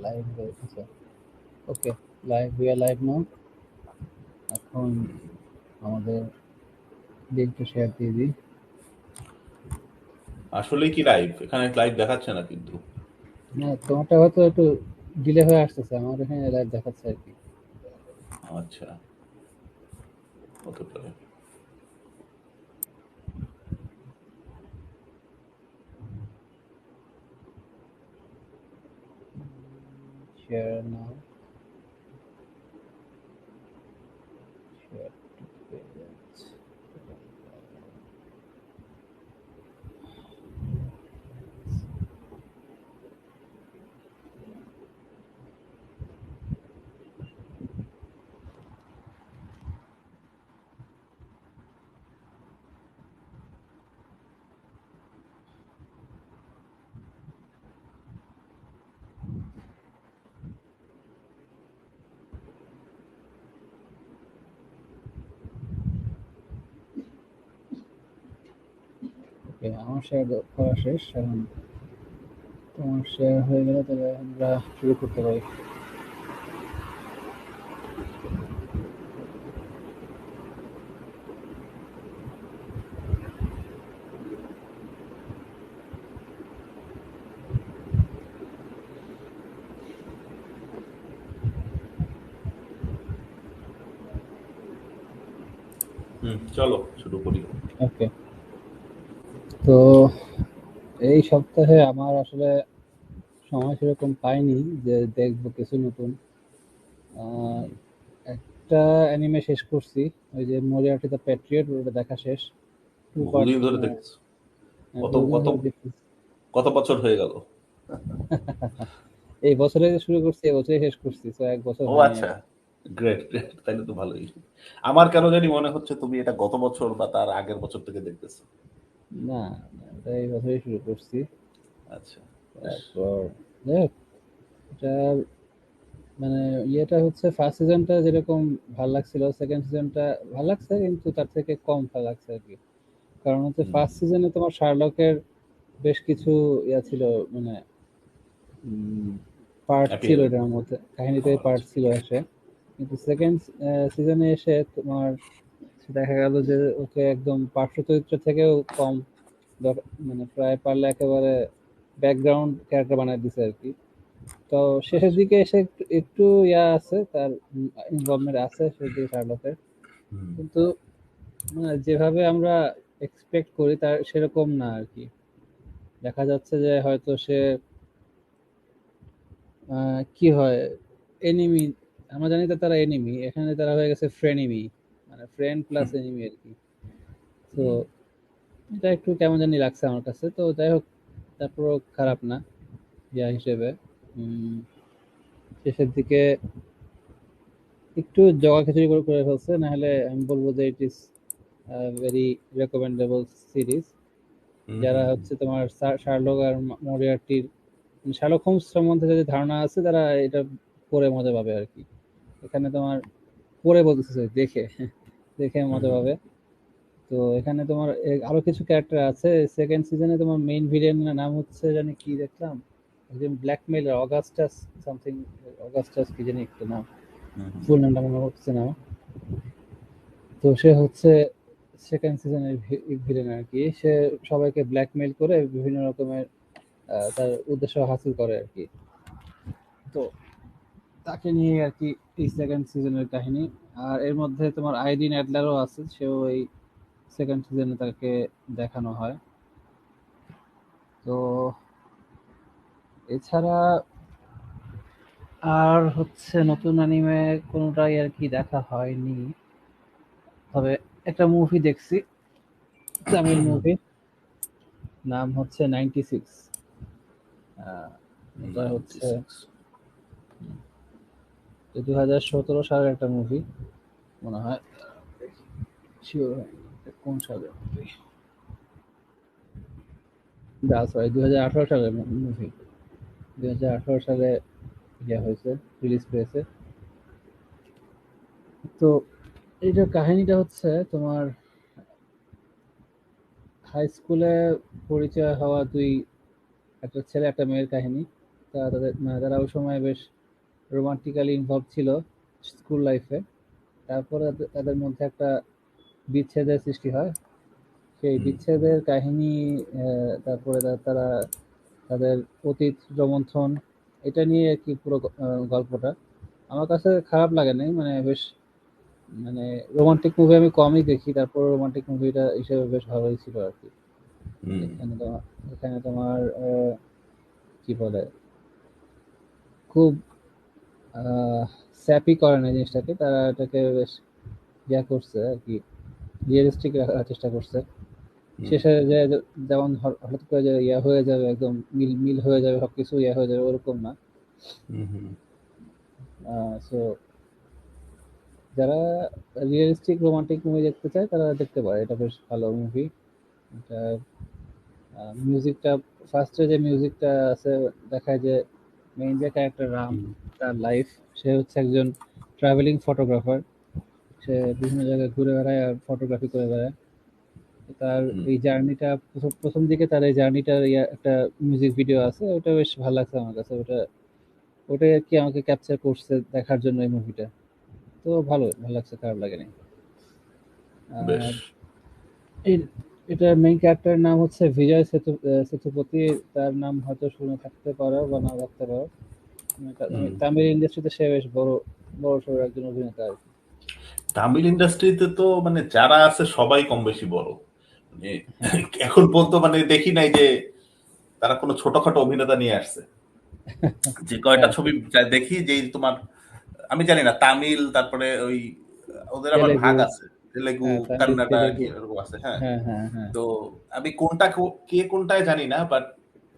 Live আচ্ছা ওকে live we are live নাও। এখন আমাদের লিঙ্কটা শেয়ার দিয়ে দিই। আসলে কি লাইভ? এখানে লাইভ দেখাচ্ছে না কিন্তু। না তোমারটা হয়তো একটু ডিলে হয়ে আসতেছে, আমার এখানে লাইভ দেখাচ্ছে আর কি। আচ্ছা, হতে পারে। শেয়ার নাও, শেয়ার টু পেজ। ওকে আমার শেয়ার করা শেষ। এখন তোমার শেয়ার হয়ে গেলে তবে আমরা শুরু করতে পারি। চলো শুরু করি। ওকে, তো এই সপ্তাহে আমার আসলে সময় সেরকম পাইনি যে দেখবো কিছু নতুন। একটা অ্যানিমে শেষ করছি, ওই যে মরিয়ার্টি দ্য প্যাট্রিয়ট, ওটা দেখা শেষ। টু পার্ট বহুদিন ধরে দেখছো? কত বহুদিন কত ধরে দেখছি। কত বছর হয়ে গেল? এই বছরে শুরু করছি, এই বছরে শেষ করছি, তো 1 বছর ও হয়নি আর আচ্ছা, কি। গ্রেট গ্রেট, তাইলে তো ভালোই। আমার কেন জানি মনে হচ্ছে তুমি এটা গত বছর বা তার আগের বছর থেকে দেখতেছো। না, এটা এই বছরই শুরু করছি। আচ্ছা, বেশ। তারপর যাই হোক, এটা মানে ইয়েটা হচ্ছে ফার্স্ট সিজনটা যেরকম ভাল লাগছিল, সেকেন্ড সিজনটা ভাল লাগছে কিন্তু তার থেকে কম ভাল লাগছে আর কি। কারণ হচ্ছে হুম, ফার্স্ট সিজনে তোমার শার্লকের বেশ কিছু ইয়া ছিল, মানে পার্ট ছিল অ্যাপিয়ারেন্স। এটার মধ্যে, কাহিনীতে পার্ট আচ্ছা। ছিল এসে। কিন্তু সেকেন্ড সিজনে এসে তোমার দেখা গেল যে ওকে একদম পার্শ্ব চরিত্র থেকেও কম মানে প্রায় পারলে একেবারে ব্যাকগ্রাউন্ড ক্যারেক্টার বানায় দিছে আর কি। তো শেষের আচ্ছা। দিকে এসে একটু একটু ইয়া আছে, তার ইনভলভমেন্ট আছে শেষের দিকে শার্লকের, হুম, কিন্তু মানে যেভাবে আমরা এক্সপেক্ট করি তার সেরকম না আর কি। দেখা যাচ্ছে যে হয়তো সে কি হয়, এনিমি, আমরা জানি তো তারা এনিমি, এখানে তারা হয়ে গেছে ফ্রেনিমি, মানে ফ্রেন্ড প্লাস এনিমি আর কি। তো হুম, এটা একটু কেমন জানি লাগছে আমার কাছে। তো যাই হোক, তারপরও খারাপ না ইয়া হিসেবে। উম, শেষের দিকে একটু জগা খিচুড়ি করে করে ফেলছে, না হলে আমি বলবো যে it is very recommendable series. হুম, যারা হুম, হচ্ছে তোমার শার্লক আর মরিয়ার্টির, শার্লক হোমস সম্বন্ধে যদি ধারণা আছে তারা এটা পড়ে মজা পাবে আর কি। এখানে তোমার পড়ে বলতেছে দেখে দেখে হুম, মজা হুম, পাবে। তো এখানে তোমার আরো কিছু ক্যারেক্টার আছে। সেকেন্ড সিজনে তোমার মেইন ভিলেনের নাম হচ্ছে জানি কি দেখলাম, একজন ব্ল্যাকমেইলার, অগাস্টাস সামথিং, অগাস্টাস কি জানি একটা নাম, হুম, হুম, ফুল নামটা মনে হচ্ছে না। তো সে হচ্ছে সেকেন্ড সিজনের ভিলেন আর কি। সে সবাইকে ব্ল্যাকমেইল করে বিভিন্ন রকমের তার উদ্দেশ্য হাসিল করে আর কি। তো তাকে নিয়ে আর কি এই সেকেন্ড সিজনের কাহিনী। আর এর মধ্যে তোমার আইরিন অ্যাডলারও আছে, সেও এই সেকেন্ড সিজনে তাকে দেখানো হয়। তো এছাড়া আর হচ্ছে নতুন অ্যানিমে কোনোটাই আর কি দেখা হয়নি। তবে একটা মুভি দেখছি, তামিল মুভি, নাম হচ্ছে 96। এটা হচ্ছে 96। 2017 সালের একটা মুভি মনে হয়, শিওর কোন সালে, সরি 2018 সালের মুভি। 2018 সালে ইয়ে হয়েছে, রিলিজ পেয়েছে। তো এইটার কাহিনীটা হচ্ছে তোমার হাই স্কুলে পরিচয় হওয়া দুই, একটা ছেলে একটা মেয়ের কাহিনী। তারা ওই সময় বেশ রোমান্টিক্যালি ইনভলভ ছিল স্কুল লাইফে। তারপরে তাদের মধ্যে একটা বিচ্ছেদের সৃষ্টি হয়। সেই বিচ্ছেদের কাহিনী, তারপরে তারা তাদের অতীত রোমন্থন, এটা নিয়ে আর কি পুরো গল্পটা। আমার কাছে খারাপ লাগে নাই, মানে বেশ, মানে রোমান্টিক মুভি আমি কমই দেখি, তারপর রোমান্টিক মুভিটা হিসেবে বেশ ভালোই ছিল আর কি। এখানে তোমার কি বলে, খুব স্যাপি করে না জিনিসটাকে, তারা এটাকে বেশ ইয়া করছে আর কি, রিয়েলিস্টিক রাখার চেষ্টা করছে। শেষে যে যেমন হঠাৎ করে যে ইয়া হয়ে যাবে, একদম মিল মিল হয়ে যাবে, সবকিছু ইয়া হয়ে যাবে, ওরকম না। সো যারা রিয়েলিস্টিক রোমান্টিক মুভি দেখতে চায় তারা দেখতে পারে, এটা বেশ ভালো মুভি। এটা মিউজিকটা, ফার্স্টে যে মিউজিকটা আছে, দেখায় যে মেইন যে ক্যারেক্টার রাম, তার লাইফ, সে হচ্ছে একজন ট্রাভেলিং ফটোগ্রাফার। সে বিভিন্ন জায়গায় ঘুরে বেড়ায় আর ফটোগ্রাফি করে বেড়ায়। তার এই জার্নিটা, প্রথম দিকে তার এই জার্নিটার একটা মিউজিক ভিডিও আছে, ওটা বেশ ভালো লাগছে আমার কাছে। ওটাই আর কি আমাকে ক্যাপচার করছে দেখার জন্য এই মুভিটা। তো ভালো লাগছে, খারাপ লাগেনি। বেশ। আর এটার মেইন ক্যারেক্টারের নাম হচ্ছে বিজয় সেতুপতি। তার নাম হয়তো শুনে থাকতে পারো বা না থাকতে পারো। তামিল ইন্ডাস্ট্রিতে সে বেশ বড় সড় একজন অভিনেতা আর কি। তামিল ইন্ডাস্ট্রিতে তো মানে যারা আছে সবাই কম বেশি বড়। মানে এখন পর্যন্ত মানে দেখি নাই যে তারা কোনো ছোটখাটো অভিনেতা নিয়ে আসছে। যে কয়টা ছবি দেখি, যে তোমার আমি জানি না তামিল, তারপরে ওই ওদের আবার তেলেগু, ভাগ আছে, তেলেগু, তামিল, কন্নড়া, কি তেলেগু। এরকম আছে। হ্যাঁ, হ্যাঁ। তো আমি কোনটা কে কোনটায় জানি না, বাট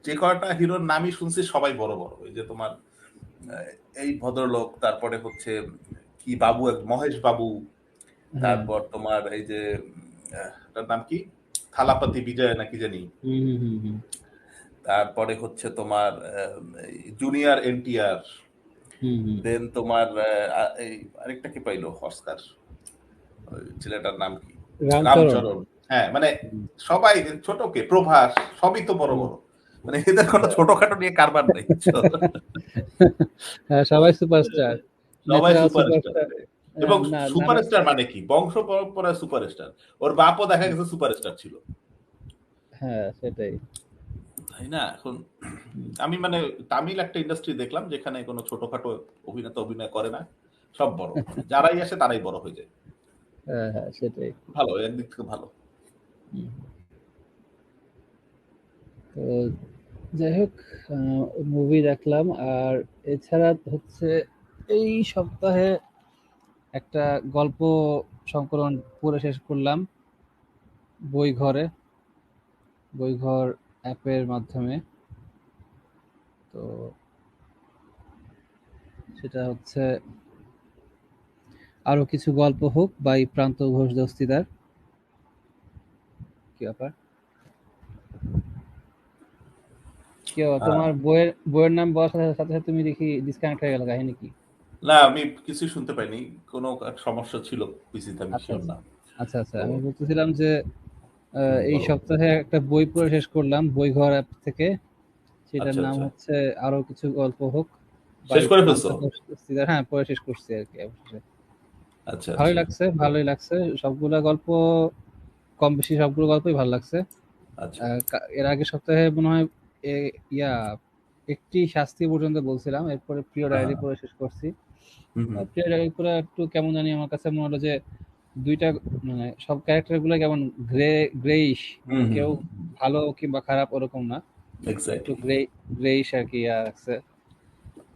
যে কয়টা হিরোর নামই শুনছি সবাই বড় বড়। ওই যে তোমার এই ভদ্রলোক, তারপরে হচ্ছে কি বাবু, মহেশ বাবু, হ্যাঁ। তারপর তোমার এই যে তার নাম কি, থালাপতি বিজয় নাকি জানি, হুম। তারপরে হচ্ছে তোমার জুনিয়র এনটিআর, হুম। দেন তোমার এই আরেকটা কি পাইলো অস্কার, ওই ছেলেটার নাম কি, রামচরণ। রামচরণ। হ্যাঁ, মানে সবাই, ছোট কে প্রভাস, সবই তো বড় বড়। মানে এদের কোনো ছোটখাটো নিয়ে কারবার নেই। হ্যাঁ, সবাই সুপারস্টার, সবাই ন্যাচারাল সুপারস্টার। সুপারস্টার। এবং না, নামে। সুপারস্টার মানে কি, বংশ পরম্পরায় সুপারস্টার। ওর বাপও দেখা গেছে সুপারস্টার ছিল, হ্যাঁ, সেটাই। তাই না? এখন আমি মানে তামিল একটা ইন্ডাস্ট্রি দেখলাম যেখানে কোনো ছোটখাটো অভিনেতা অভিনয় করে না, সব বড়। মানে যারাই আসে তারাই বড় হয়ে যায়। হ্যাঁ, সেটাই। ভালো, একদিক থেকে ভালো। হুম। তো যাই হোক, মুভি দেখলাম। আর এছাড়া হচ্ছে এই সপ্তাহে একটা গল্প সংকলন পড়ে শেষ করলাম বইঘর অ্যাপের মাধ্যমে। তো সেটা হচ্ছে আরো কিছু গল্প হোক বাই প্রান্ত ঘোষ দস্তিদার। কি ব্যাপার, কি ব্যাপার? হ্যাঁ, তোমার বইয়ের নাম বলার সাথে সাথে সাথে তুমি দেখি ডিসকানেক্ট হয়ে গেল, কাহিনী কি? না আমি কিছুই শুনতে পাইনি, কোনো এক সমস্যা ছিল পিসিতে, আমি আচ্ছা শিওর আচ্ছা না। আচ্ছা আচ্ছা, তো আমি বলতেছিলাম যে এই বলো। সপ্তাহে একটা বই পড়ে শেষ করলাম বইঘর অ্যাপ থেকে। সেটার আচ্ছা নাম আচ্ছা, হচ্ছে আরো কিছু গল্প হোক বাই শেষ করে প্রান্ত ফেলছো? ঘোষ দস্তিদার। হ্যাঁ, পড়ে শেষ করছি আর কি অবশেষে। আচ্ছা ভালোই আচ্ছা লাগছে, ভালোই লাগছে। সবগুলা গল্প, কম বেশি সবগুলো গল্পই ভালো লাগছে। আচ্ছা। এর আগের সপ্তাহে মনে হয় ইয়া একটি শাস্তি পর্যন্ত বলছিলাম, এরপরে প্রিয় হ্যাঁ, ডায়েরি পড়ে শেষ করছি। হুম হুম প্রিয় ডায়েরি পুরো একটু কেমন জানি, আমার কাছে মনে হলো যে দুইটা, মানে সব ক্যারেক্টার গুলো কেমন গ্রেইশ, মানে হুম হুম কেউ হুম, ভালো কিংবা খারাপ ওরকম না, একটু এক্স্যাক্টলি। গ্রেইশ আর কি আছে।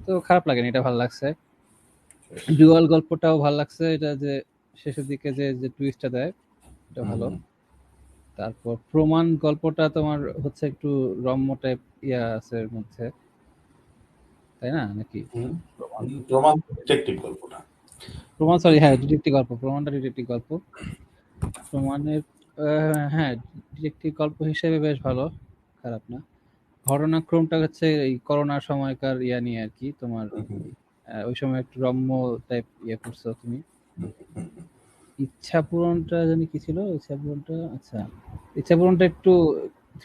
তো খারাপ লাগেনি, এটা ভালো লাগছে। ডুয়াল গল্পটাও ভালো লাগছে, এটা যে শেষের দিকে যে যে টুইস্টটা দেয়, এটা হুম ভালো। হুম তারপর প্রমাণ গল্পটা তোমার হচ্ছে একটু রম্য টাইপ ইয়া আছে এর মধ্যে, তাই না নাকি? হুম, প্রমাণ, প্রমাণ ডিটেকটিভ গল্পটা। প্রমাণ, সরি, হ্যাঁ, ডিটেকটিভ গল্প, প্রমাণটা ডিটেকটিভ গল্প। প্রমাণের হ্যাঁ, ডিটেকটিভ গল্প হিসেবে বেশ ভালো, খারাপ না। ঘটনাক্রমটা হচ্ছে এই করোনার সময়কার ইয়া নিয়ে আর কি তোমার। হুম হুম ওই সময় একটু রম্য টাইপ ইয়ে করছো তুমি। হুম হুম ইচ্ছা পূরণটা জানি কি ছিল, ইচ্ছা পূরণটা, আচ্ছা, ইচ্ছা পূরণটা একটু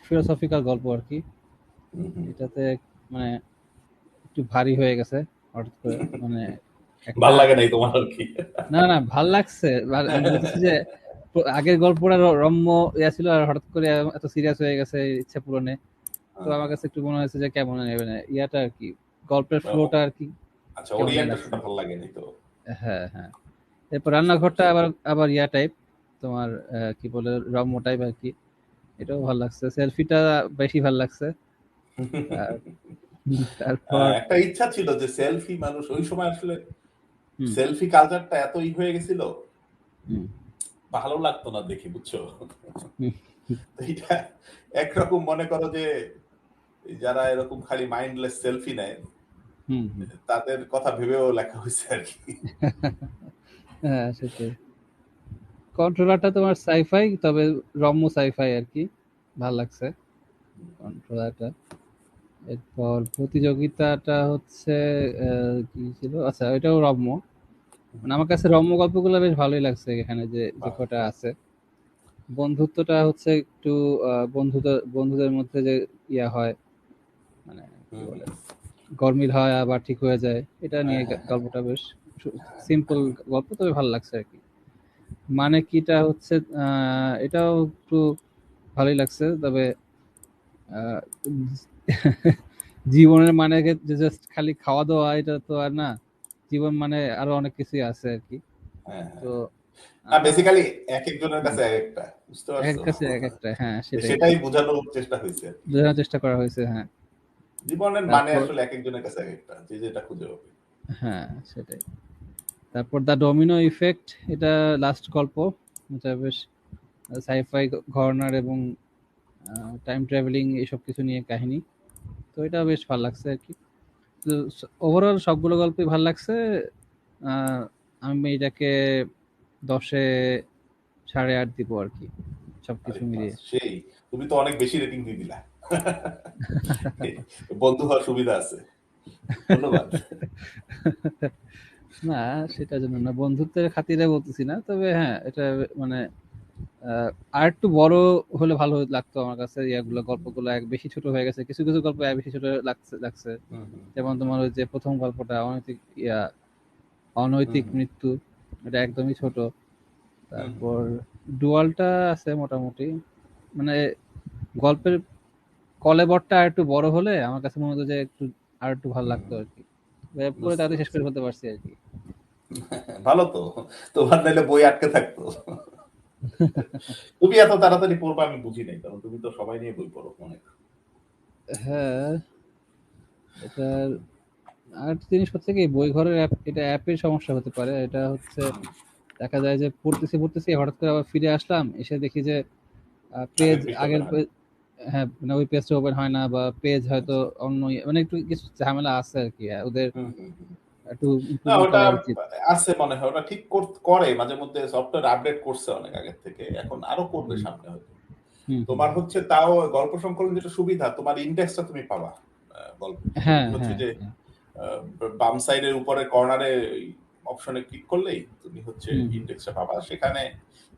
ফিলোসফিক্যাল গল্প আর কি। হুম হুম এটাতে মানে একটু ভারী হয়ে গেছে হঠাৎ করে, মানে একটা ভাল লাগে নাই তোমার আর কি? না না ভাল লাগছে। আমি বলতেছি যে আগের গল্পটা রম্য ইয়া ছিল, আর হঠাৎ করে এত সিরিয়াস হয়ে গেছে ইচ্ছা পূরণে। তো আমার কাছে একটু মনে হয়েছে যে কেমন মানে ইয়াটা আর কি, গল্পের ফ্লোটা আর কি আচ্ছা, কেমন জানি লাগছে। ওরিয়েন্টেশনটা ভাল লাগে নাই তো? হ্যাঁ হ্যাঁ। এরপর বুঝতে রান্নাঘরটা পারছি। আবার আবার ইয়া টাইপ, তোমার কি বলে রম্য টাইপ আর কি, এটাও ভালো লাগছে। সেলফিটা বেশি ভালো লাগছে। আর তারপর একটা ইচ্ছা ছিল যে সেলফি, মানুষ ওই সময় আসলে হুম সেলফি কালচারটা এতই হয়ে গেছিল, হুম ভালো লাগতো না দেখি, বুঝছো? হুম তো এটা একরকম মনে করো যে যারা এরকম খালি মাইন্ডলেস সেলফি নেয় হুম হুম। তাদের কথা ভেবেও লেখা হয়েছে আর কি। হ্যাঁ সেটাই। কন্ট্রোলারটা তোমার সাইফাই, তবে রম্য সাইফাই আর কি, ভাল লাগছে কন্ট্রোলারটা। এরপর প্রতিযোগিতাটা হচ্ছে কি ছিল, আচ্ছা ওইটাও রম্য। মানে আমার কাছে রম্য গল্পগুলো বেশ ভালোই লাগছে এখানে, যে যে বাহ, কটা আছে। বন্ধুত্বটা হচ্ছে একটু বন্ধুদের মধ্যে যে ইয়া হয়, মানে কি হুম, বলে, হুম। গরমিল হয় আবার ঠিক হয়ে যায়, এটা হ্যাঁ, নিয়ে হ্যাঁ, হ্যাঁ, গল্পটা বেশ সিম্পল গল্প, তবে ভালো লাগছে আর কি। মানে কিটা হচ্ছে এটাও একটু ভালোই লাগছে, তবে আহ, জীবনের মানে যে জাস্ট খালি খাওয়া দাওয়া এটা তো আর না, জীবন মানে আরো অনেক কিছুই আছে আর কি। হ্যাঁ, হ্যাঁ, তো হ্যাঁ। না, আহ, বেসিক্যালি এক একজনের হুম, কাছে এক একটা, বুঝতে এক পারছো? কাছে এক একটা, হ্যাঁ সেটাই, সেটাই বোঝানোর চেষ্টা হয়েছে আর কি। বোঝানোর চেষ্টা করা হয়েছে, হ্যাঁ। জীবনের মানে তারপর আসলে এক একজনের কাছে এক একটা, যে যেটা খুঁজে পাবে। হ্যাঁ সেটাই। তারপর দ্য ডোমিনো ইফেক্ট, এটা লাস্ট গল্প, এটা বেশ সাইফাই ঘরানার এবং টাইম ট্রাভেলিং এইসব কিছু নিয়ে কাহিনী। তো এটা বেশ ভালো লাগছে আর কি। তো ওভারঅল সবগুলো গল্পই ভালো লাগছে। আহ, আমি এটাকে 10-এ 8.5 দিব আর কি, আরে সবকিছু বাস, মিলিয়ে। সেই! তুমি তো অনেক বেশি রেটিং দিয়ে দিলা। বন্ধু হওয়ার সুবিধা আছে। ধন্যবাদ। না সেটার জন্য না, বন্ধুত্বের খাতিরে বলতেছি না, তবে হ্যাঁ এটা মানে আর একটু বড় হলে ভালো লাগতো আমার কাছে। ইয়াগুলো গল্পগুলো এক বেশি ছোট হয়ে গেছে, কিছু কিছু গল্প এক বেশি ছোট লাগছে। হুম, হুম, যেমন তোমার ওই যে প্রথম গল্পটা হুম, অনৈতিক হুম, মৃত্যু, এটা একদমই ছোট। হুম, হুম, তারপর ডুয়ালটা আছে মোটামুটি, মানে গল্পের কলেবরটা আর একটু বড় হলে আমার কাছে মনে হতো যে একটু আর একটু ভালো হুম, লাগতো হুম। আর কি। পুরো বুঝতে তাড়াতাড়ি শেষ পারছি। করে ফেলতে পারছি আর কি। ভালো তো। তোমার নাইলে বই আটকে থাকতো। তুমি এত তাড়াতাড়ি পড়বা আমি বুঝি নাই, কারণ তুমি তো সবাই নিয়ে বই পড়ো অনেক। হ্যাঁ, এটার আর একটা জিনিস হচ্ছে কি, বই ঘরের অ্যাপ, এটা অ্যাপের সমস্যা হতে পারে। এটা হচ্ছে দেখা যায় যে পড়তেছি হঠাৎ করে আবার ফিরে আসলাম, এসে দেখি যে পেজ আগের পৃষ্ঠা আগের ওপেন হয় না। হ্যাঁ মানে ওই পেজটা ওপেন হয় না, বা পেজ হয়তো আচ্ছা। অন্য মানে একটু কিছু ঝামেলা আছে আর কি। ওদের হুম, হুম, হুম। একটু না, ইমপ্রুভমেন্ট ওটা করা উচিত। আছে মনে হয়। ওটা ঠিক করে মাঝে মধ্যে, সফটওয়্যার আপডেট করছে অনেক আগের থেকে। এখন আরো করবে হুম সামনে হয়তো। হুম হুম। তোমার হচ্ছে তাও গল্প সংকলন যেটা সুবিধা, তোমার ইন্ডেক্সটা তুমি পাবা। গল্প হ্যাঁ তুমি হচ্ছে হ্যাঁ যে হ্যাঁ। আহ, বাম সাইডের উপরে কর্নারে অপশনে ক্লিক করলেই তুমি হচ্ছে হুম হুম ইন্ডেক্সটা পাবা। সেখানে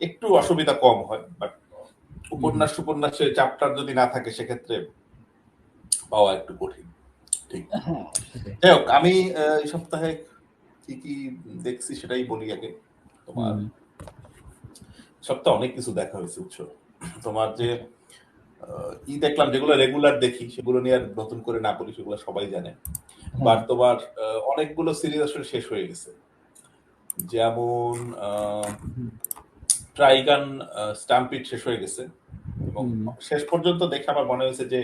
একটু অসুবিধা কম হয়, বাট হুম হুম। উপন্যাসের চ্যাপ্টার যদি না থাকে সেক্ষেত্রে পাওয়া একটু কঠিন। ঠিক। হ্যাঁ সেটাই। যাই হোক, আমি এই সপ্তাহে কি কি দেখছি সেটাই বলি আগে। হুম তোমার হুম। সপ্তাহে অনেক কিছু দেখা হয়েছে, বুঝছো? তোমার যে আচ্ছা। দেখলাম, যেগুলো রেগুলার দেখি সেগুলো নিয়ে আর নতুন করে না বলি, সেগুলো সবাই জানে। হ্যাঁ। বাট তোমার অনেকগুলো সিরিজ আসলে শেষ হয়ে গেছে। যেমন হুম ট্রাইগান স্টাম্পিড শেষ হয়ে গেছে, এবং হুম। শেষ পর্যন্ত দেখে আমার মনে হয়েছে যে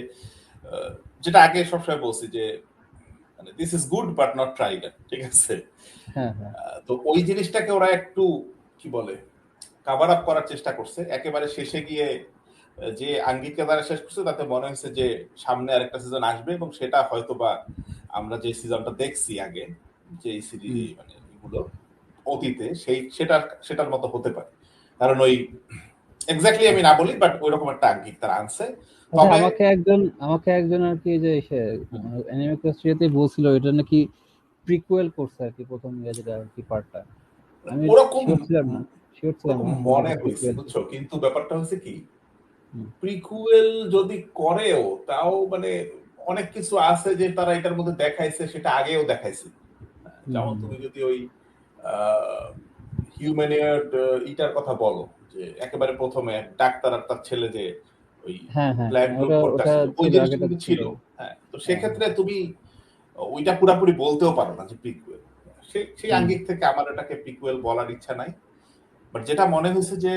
আহ, যেটা আগে সবসময় বলছি যে মানে this is good but not Trigun, ঠিক আছে? হ্যাঁ হ্যাঁ। তো ওই জিনিসটাকে ওরা একটু কি বলে কাভার আপ করার চেষ্টা করছে একেবারে শেষে গিয়ে। যে আঙ্গিকে দ্বারা শেষ করছে তাতে মনে হয়েছে যে সামনে আরেকটা সিজন আসবে, এবং সেটা হয়তো বা আমরা যে সিজনটা দেখছি আগে, যে সিরিজ হুম। মানে এগুলো অতীতে, সেটার মতো হতে পারে। কারণ ওই এক্স্যাক্টলি আমি আচ্ছা না বলি, বাট ওই রকম একটা আঙ্গিক তারা আনছে। আচ্ছা। তবে আমাকে একজন আর কি, যে অ্যানিমে কোয়েস্ট্রিয়াতে বলছিল এটা নাকি প্রিকুয়েল করছে আর কি, প্রথম যেটা আর কি পার্টটা। আমি ওরকম শিওর ছিলাম না যে মনে এটা হয়েছে, প্রিকুয়েল। বুঝছো? কিন্তু ব্যাপারটা হচ্ছে কি, হুম প্রিকুয়েল যদি করেও তাও মানে অনেক কিছু আছে যে তারা এটার মধ্যে দেখাইছে, সেটা আগেও দেখাইছে। যেমন তুমি যদি ওই হিউম্যানিয়ার্ড ইটার কথা বলো, যে একেবারে প্রথমে ডাক্তার আর তার ছেলে যে ওই হ্যাঁ হ্যাঁ প্ল্যান হ্যাঁ, গ্রুপ ওটা করতে ওটা আসছিল, ওই ছিল, জিনিসটা আগেটা কিন্তু ছিল। ছিল। হ্যাঁ, তো হ্যাঁ সেক্ষেত্রে তুমি ওইটা পুরাপুরি বলতেও পারো না যে প্রিকুয়েল। সেই হুম, আঙ্গিক থেকে আমার এটাকে প্রিকুয়েল বলার ইচ্ছা নাই। বাট যেটা মনে হয়েছে যে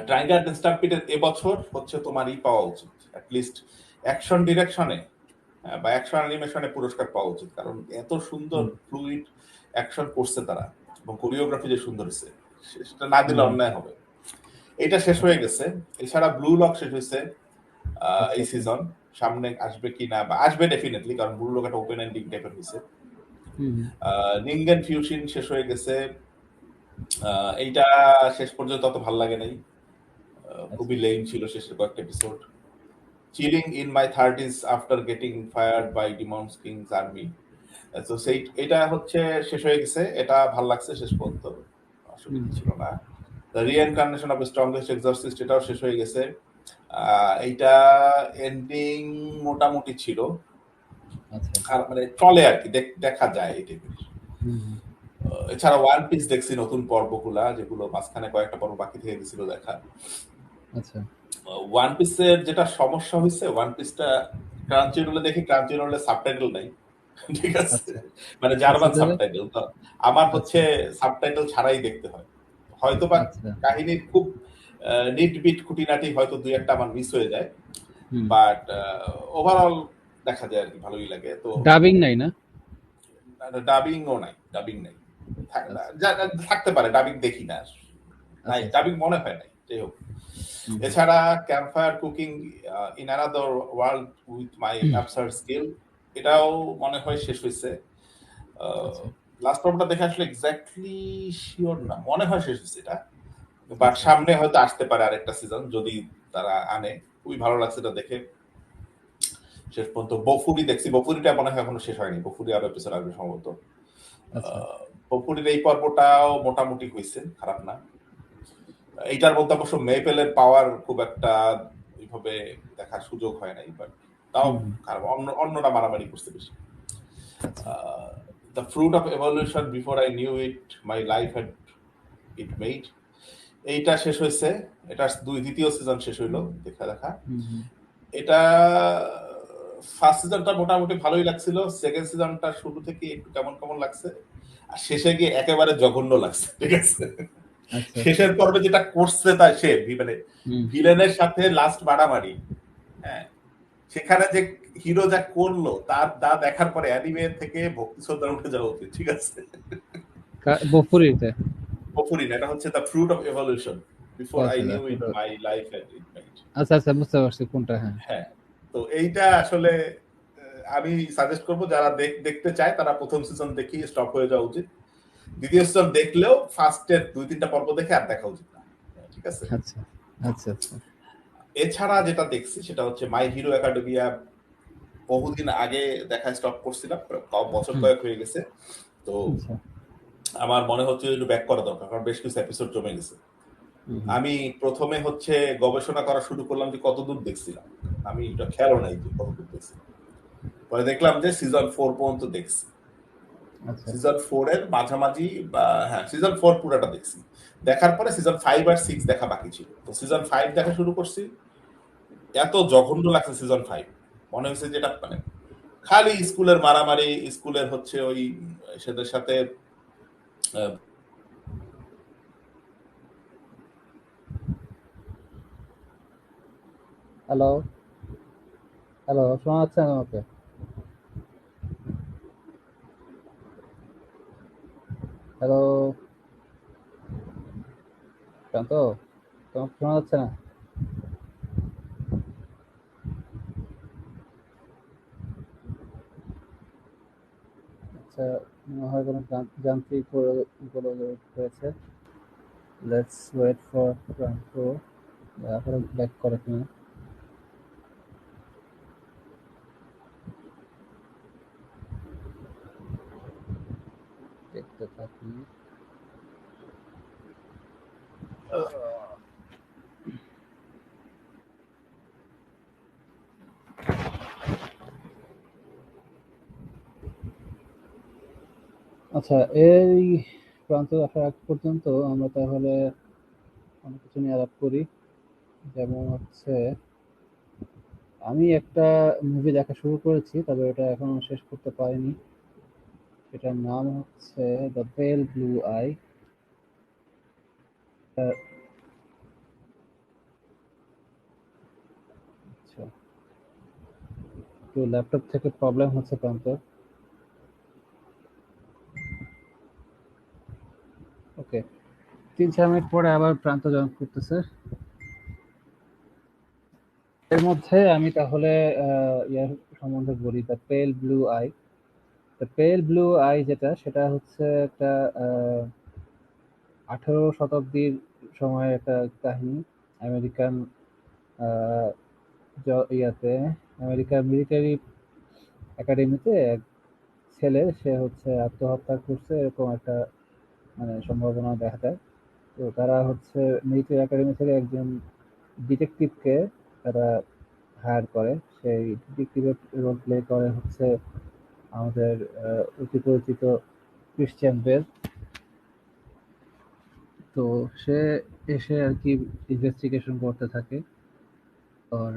ট্রাইগার স্টাম্পিডের এবছর হচ্ছে তোমার পাওয়া উচিত, অ্যাটলিস্ট অ্যাকশন ডিরেকশনে বা অ্যাকশন অ্যানিমেশনে পুরস্কার পাওয়া উচিত, কারণ এত সুন্দর হুম, ফ্লুইড অ্যাকশন করছে তারা, এবং কোরিওগ্রাফি যে সুন্দর হয়েছে, সেটা না দিলে হুম। অন্যায় হবে। এটা শেষ হয়ে গেছে। এছাড়া ব্লু লক শেষ হয়েছে আচ্ছা এই আচ্ছা। সিজন। সামনে আসবে কিনা, বা আসবে ডেফিনেটলি, কারণ ব্লু লক একটা ওপেন এন্ডিং টাইপের হয়েছে। হুম, নিঙ্গেন ফিউশন শেষ হয়ে গেছে। এইটা শেষ পর্যন্ত অত ভালো লাগে নাই, আচ্ছা। খুবই লেম ছিল শেষের কয়েকটা episode. Chilling in my thirties after getting fired by demons kings army, তো সেই এটা হচ্ছে শেষ হয়ে গেছে। এটা ভাল লাগছে শেষ পর্যন্ত, হুম, অসুবিধা ছিল না। দ্য রিইনকার্নেশন অফ স্ট্রংগেস্ট এক্সরসিস্ট এটাও শেষ হয়ে গেছে। এইটা এন্ডিং মোটামুটি ছিল, আচ্ছা। আর মানে চলে আর কি, দেখা যায় এই টাইপের। হুম, হুম, এছাড়া ওয়ান পিস দেখছি নতুন পর্বগুলা, যেগুলো মাঝখানে কয়েকটা পর্ব বাকি থেকে গেছিল দেখা। আচ্ছা ওয়ান পিসের যেটা সমস্যা হয়েছে, ওয়ান পিসটা ক্রাঞ্চি রোলে দেখি, ক্রাঞ্চি রোলে সাবটাইটেল নাই। ঠিক আছে, আচ্ছা মানে আচ্ছা। জার্মান তাহলে সাবটাইটেল তো আমার আচ্ছা হচ্ছে সাবটাইটেল ছাড়াই দেখতে হয়। হয়তো বা আচ্ছা। কাহিনীর খুব নিট বিট খুঁটিনাটি হয়তো দুই একটা আমার মিস হয়ে যায়, হুম। বাট ওভারঅল দেখা যায় আর কি, ভালোই লাগে। তো ডাবিং নাই না? ডাবিংও নাই, ডাবিং নাই। আচ্ছা থাকতে পারে, ডাবিং দেখি না, নাই আচ্ছা। আচ্ছা। ডাবিং মনে হয় নাই, যাই হোক। হুম, এছাড়া campfire cooking in another world with my hmm, absurd skill, এটাও মনে হয় শেষ হয়েছে। আচ্ছা লাস্ট পর্বটা দেখে আসলে এক্স্যাক্টলি শিওর না, মনে হয় শেষ হয়েছে এটা। বাট আচ্ছা। সামনে হয়তো আসতে পারে আরেকটা সিজন যদি তারা আনে। খুবই ভালো লাগছে এটা দেখে। শেষ পর্যন্ত বফুরি দেখছি, বফুরিটা মনে হয় এখনো শেষ হয়নি, বফুরি আরো এপিসোড আসবে সম্ভবত। আচ্ছা। বফুরির এই পর্বটাও মোটামুটি হয়েছে, খারাপ না। এইটার মধ্যে অবশ্য মেপেলের পাওয়ার খুব একটা ওইভাবে দেখার সুযোগ হয় নাই, বাট তাও হুম, হুম, খারাপ, অন্যরা মারামারি করছে বেশি। আচ্ছা the fruit of evolution before I knew it my life had it made, এইটা শেষ হয়েছে। এটা দ্বিতীয় সিজন শেষ হইলো, দেখা দেখা। হুম, হুম, এটা ফার্স্ট সিজনটা মোটামুটি ভালোই লাগছিল, সেকেন্ড সিজনটা শুরু থেকে একটু কেমন কেমন লাগছে, আর শেষে গিয়ে একেবারে জঘন্য লাগছে। ঠিক আছে, আচ্ছা আচ্ছা। শেষের পর্বে যেটা করছে তা সে মানে হুম। ভিলেনের সাথে লাস্ট মারামারি, হ্যাঁ, সেখানে যে হিরো যা করলো, তার দা দেখার পরে অ্যানিমে থেকে ভক্তি শ্রদ্ধা উঠে যাওয়া উচিত। ঠিক আছে, বফুরিতে। কফুরিন, এটা হচ্ছে দ্য ফ্রুট অফ এভলিউশন ও বিফোর আই আচ্ছা, নিউ ইট ফুটো। My life at it made. আচ্ছা আচ্ছা, বুঝতে পারছি কোনটা। হ্যাঁ হ্যাঁ, তো এইটা আসলে আমি সাজেস্ট করবো যারা দেখতে চায় তারা প্রথম সিজন দেখি স্টপ হয়ে যাওয়া উচিত। দ্বিতীয় সিজন দেখলেও ফার্স্টের দুই তিনটা পর্ব দেখে আর দেখা উচিত না। ঠিক আছে, আচ্ছা আচ্ছা আচ্ছা। এছাড়া যেটা দেখছি সেটা হচ্ছে মাই হিরো একাডেমিয়া। বহুদিন আগে দেখা স্টপ করছিলাম, বছর হুম, কয়েক হয়ে গেছে। তো আচ্ছা। আমার মনে হচ্ছে একটু ব্যাক করা দরকার, কারণ বেশ কিছু এপিসোড জমে গেছে। হুম, হুম, আমি প্রথমে হচ্ছে গবেষণা করা শুরু করলাম যে কতদূর দেখছিলাম, আমি এটা খেয়ালও নাই যে কতদূর দেখছিলাম। পরে দেখলাম যে সিজন 4 পর্যন্ত দেখছি। আচ্ছা সিজন 4 এর মাঝামাঝি, বা হ্যাঁ সিজন 4 পুরাটা দেখছি। দেখার পরে সিজন 5 আর 6 দেখা বাকি ছিল, তো সিজন 5 দেখা শুরু করছি। এত জঘন্য লাগছে সিজন 5, মনে হয়েছে যেটা মানে খালি স্কুলের মারামারি, স্কুলের হচ্ছে ওই সেদের সাথে আহ, হ্যালো হ্যালো, শোনা যাচ্ছে না আমাকে? হ্যালো শান্ত, তোমাকে শোনা যাচ্ছে না? আচ্ছা, মনে হয় কোনো যান্ত্রিক গোলযোগ হয়েছে। Let's wait for transfer. তারপরে ব্যাক করে কিনা দেখতে থাকি। আচ্ছা, এই প্রান্তে আসার আগ পর্যন্ত আমরা তাহলে অনেক কিছু নিয়ে আলাপ করি। যেমন হচ্ছে, আমি একটা মুভি দেখা শুরু করেছি, তবে ওটা এখনো শেষ করতে পারিনি। এটার নাম হচ্ছে দ্য পেল ব্লু আই। আচ্ছা, তো ল্যাপটপ থেকে প্রবলেম হচ্ছে প্রান্ত। ওকে, 3-4 মিনিট পরে আবার প্রান্ত জয়েন করতেছে। এর মধ্যে আমি তাহলে ইয়ার সম্বন্ধে বলি, দ্য পেল ব্লু আই। দ্য পেল ব্লু আই যেটা, সেটা হচ্ছে একটা 18 শতাব্দীর সময়ের একটা কাহিনী। আমেরিকান আহ, ইয়াতে আমেরিকার মিলিটারি একাডেমিতে এক ছেলে, সে হচ্ছে আত্মহত্যা করছে, এরকম একটা মানে সম্ভাবনা দেখা দেয়। তো তারা হচ্ছে মিলিটারি একাডেমি থেকে একজন ডিটেকটিভকে তারা হায়ার করে। সেই ডিটেকটিভের রোল প্লে করে হচ্ছে আমাদের অতি পরিচিত ক্রিশ্চিয়ান বেল। তো সে এসে আর কি ইনভেস্টিগেশন করতে থাকে। আর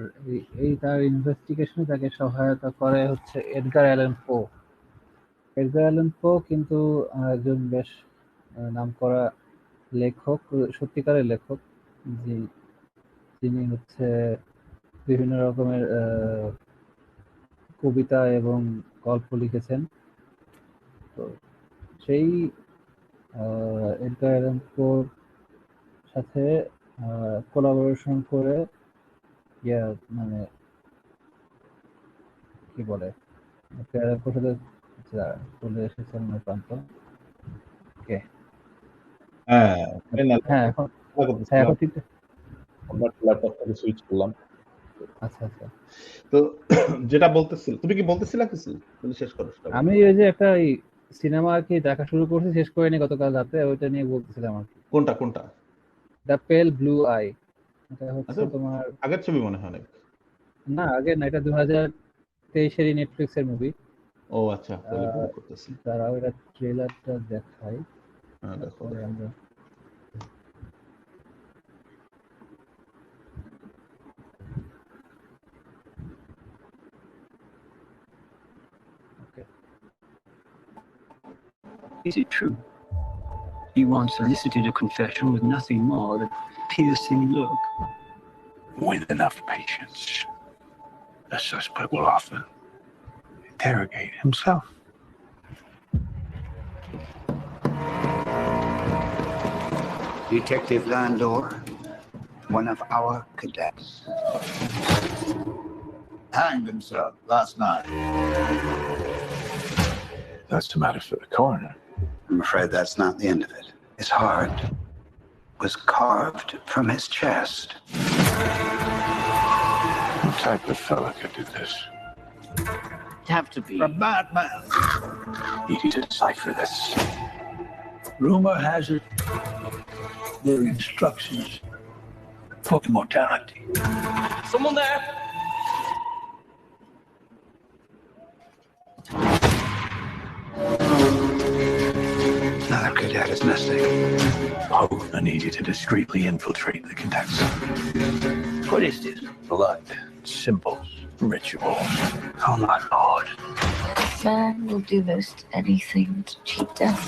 এই তার ইনভেস্টিগেশনে তাকে সহায়তা করে হচ্ছে এডগার অ্যালান পো। এডগার অ্যালান পো কিন্তু একজন বেশ নামকরা লেখক, সত্যিকারের লেখক, যিনি হচ্ছে বিভিন্ন রকমের কবিতা এবং গল্প লিখেছেন। তো সেই এডগার অ্যালান পোর সাথে কোলাবোরেশন করে ইয়া মানে কি বলে, এডগার অ্যালান পোর সাথে চলে এসেছেন প্রান্ত। কে? হ্যাঁ, হ্যাঁ, এখন হ্যাঁ, করতেছিলাম। এখন ঠিক। আমরা ল্যাপটপ থেকে সুইচ করলাম। আচ্ছা, আচ্ছা। তো যেটা বলতেছিল, তুমি কি বলতেছিলা কিছু? তুমি শেষ করো সেটা বলো। আমি ওই যে একটা সিনেমা আর কি দেখা শুরু করছি, শেষ করিনি গতকাল রাতে, ওইটা নিয়ে বলতেছিলাম আর কি। কোনটা কোনটা? দ্য পেল ব্লু আই। এটা হচ্ছে আচ্ছা, তোমার, আগের ছবি মনে হয় অনেক। না আগে না, এটা 2023-এরই নেটফ্লিক্সের মুভি। ও আচ্ছা, তাহলে ভুল করতেছি। দাঁড়াও, এটা ট্রেলারটা দেখাই, হ্যাঁ, দেখো তারপরে দেখো। আমরা ওকে। Is it true? He once elicited a confession with nothing more than a piercing look. With enough patience, the suspect will often interrogate himself. Detective Landor, one of our cadets. Hanged himself last night. That's a matter for the coroner. I'm afraid that's not the end of it. His heart was carved from his chest. What type of fella could do this? It'd have to be A madman. Need to decipher this. Rumor has it there are instructions for immortality. someone there. Another cadet is missing. Oh, I need you to discreetly infiltrate the cadets. What is this? Blood, symbols, rituals. Oh my lord. Man will do most anything to cheat death.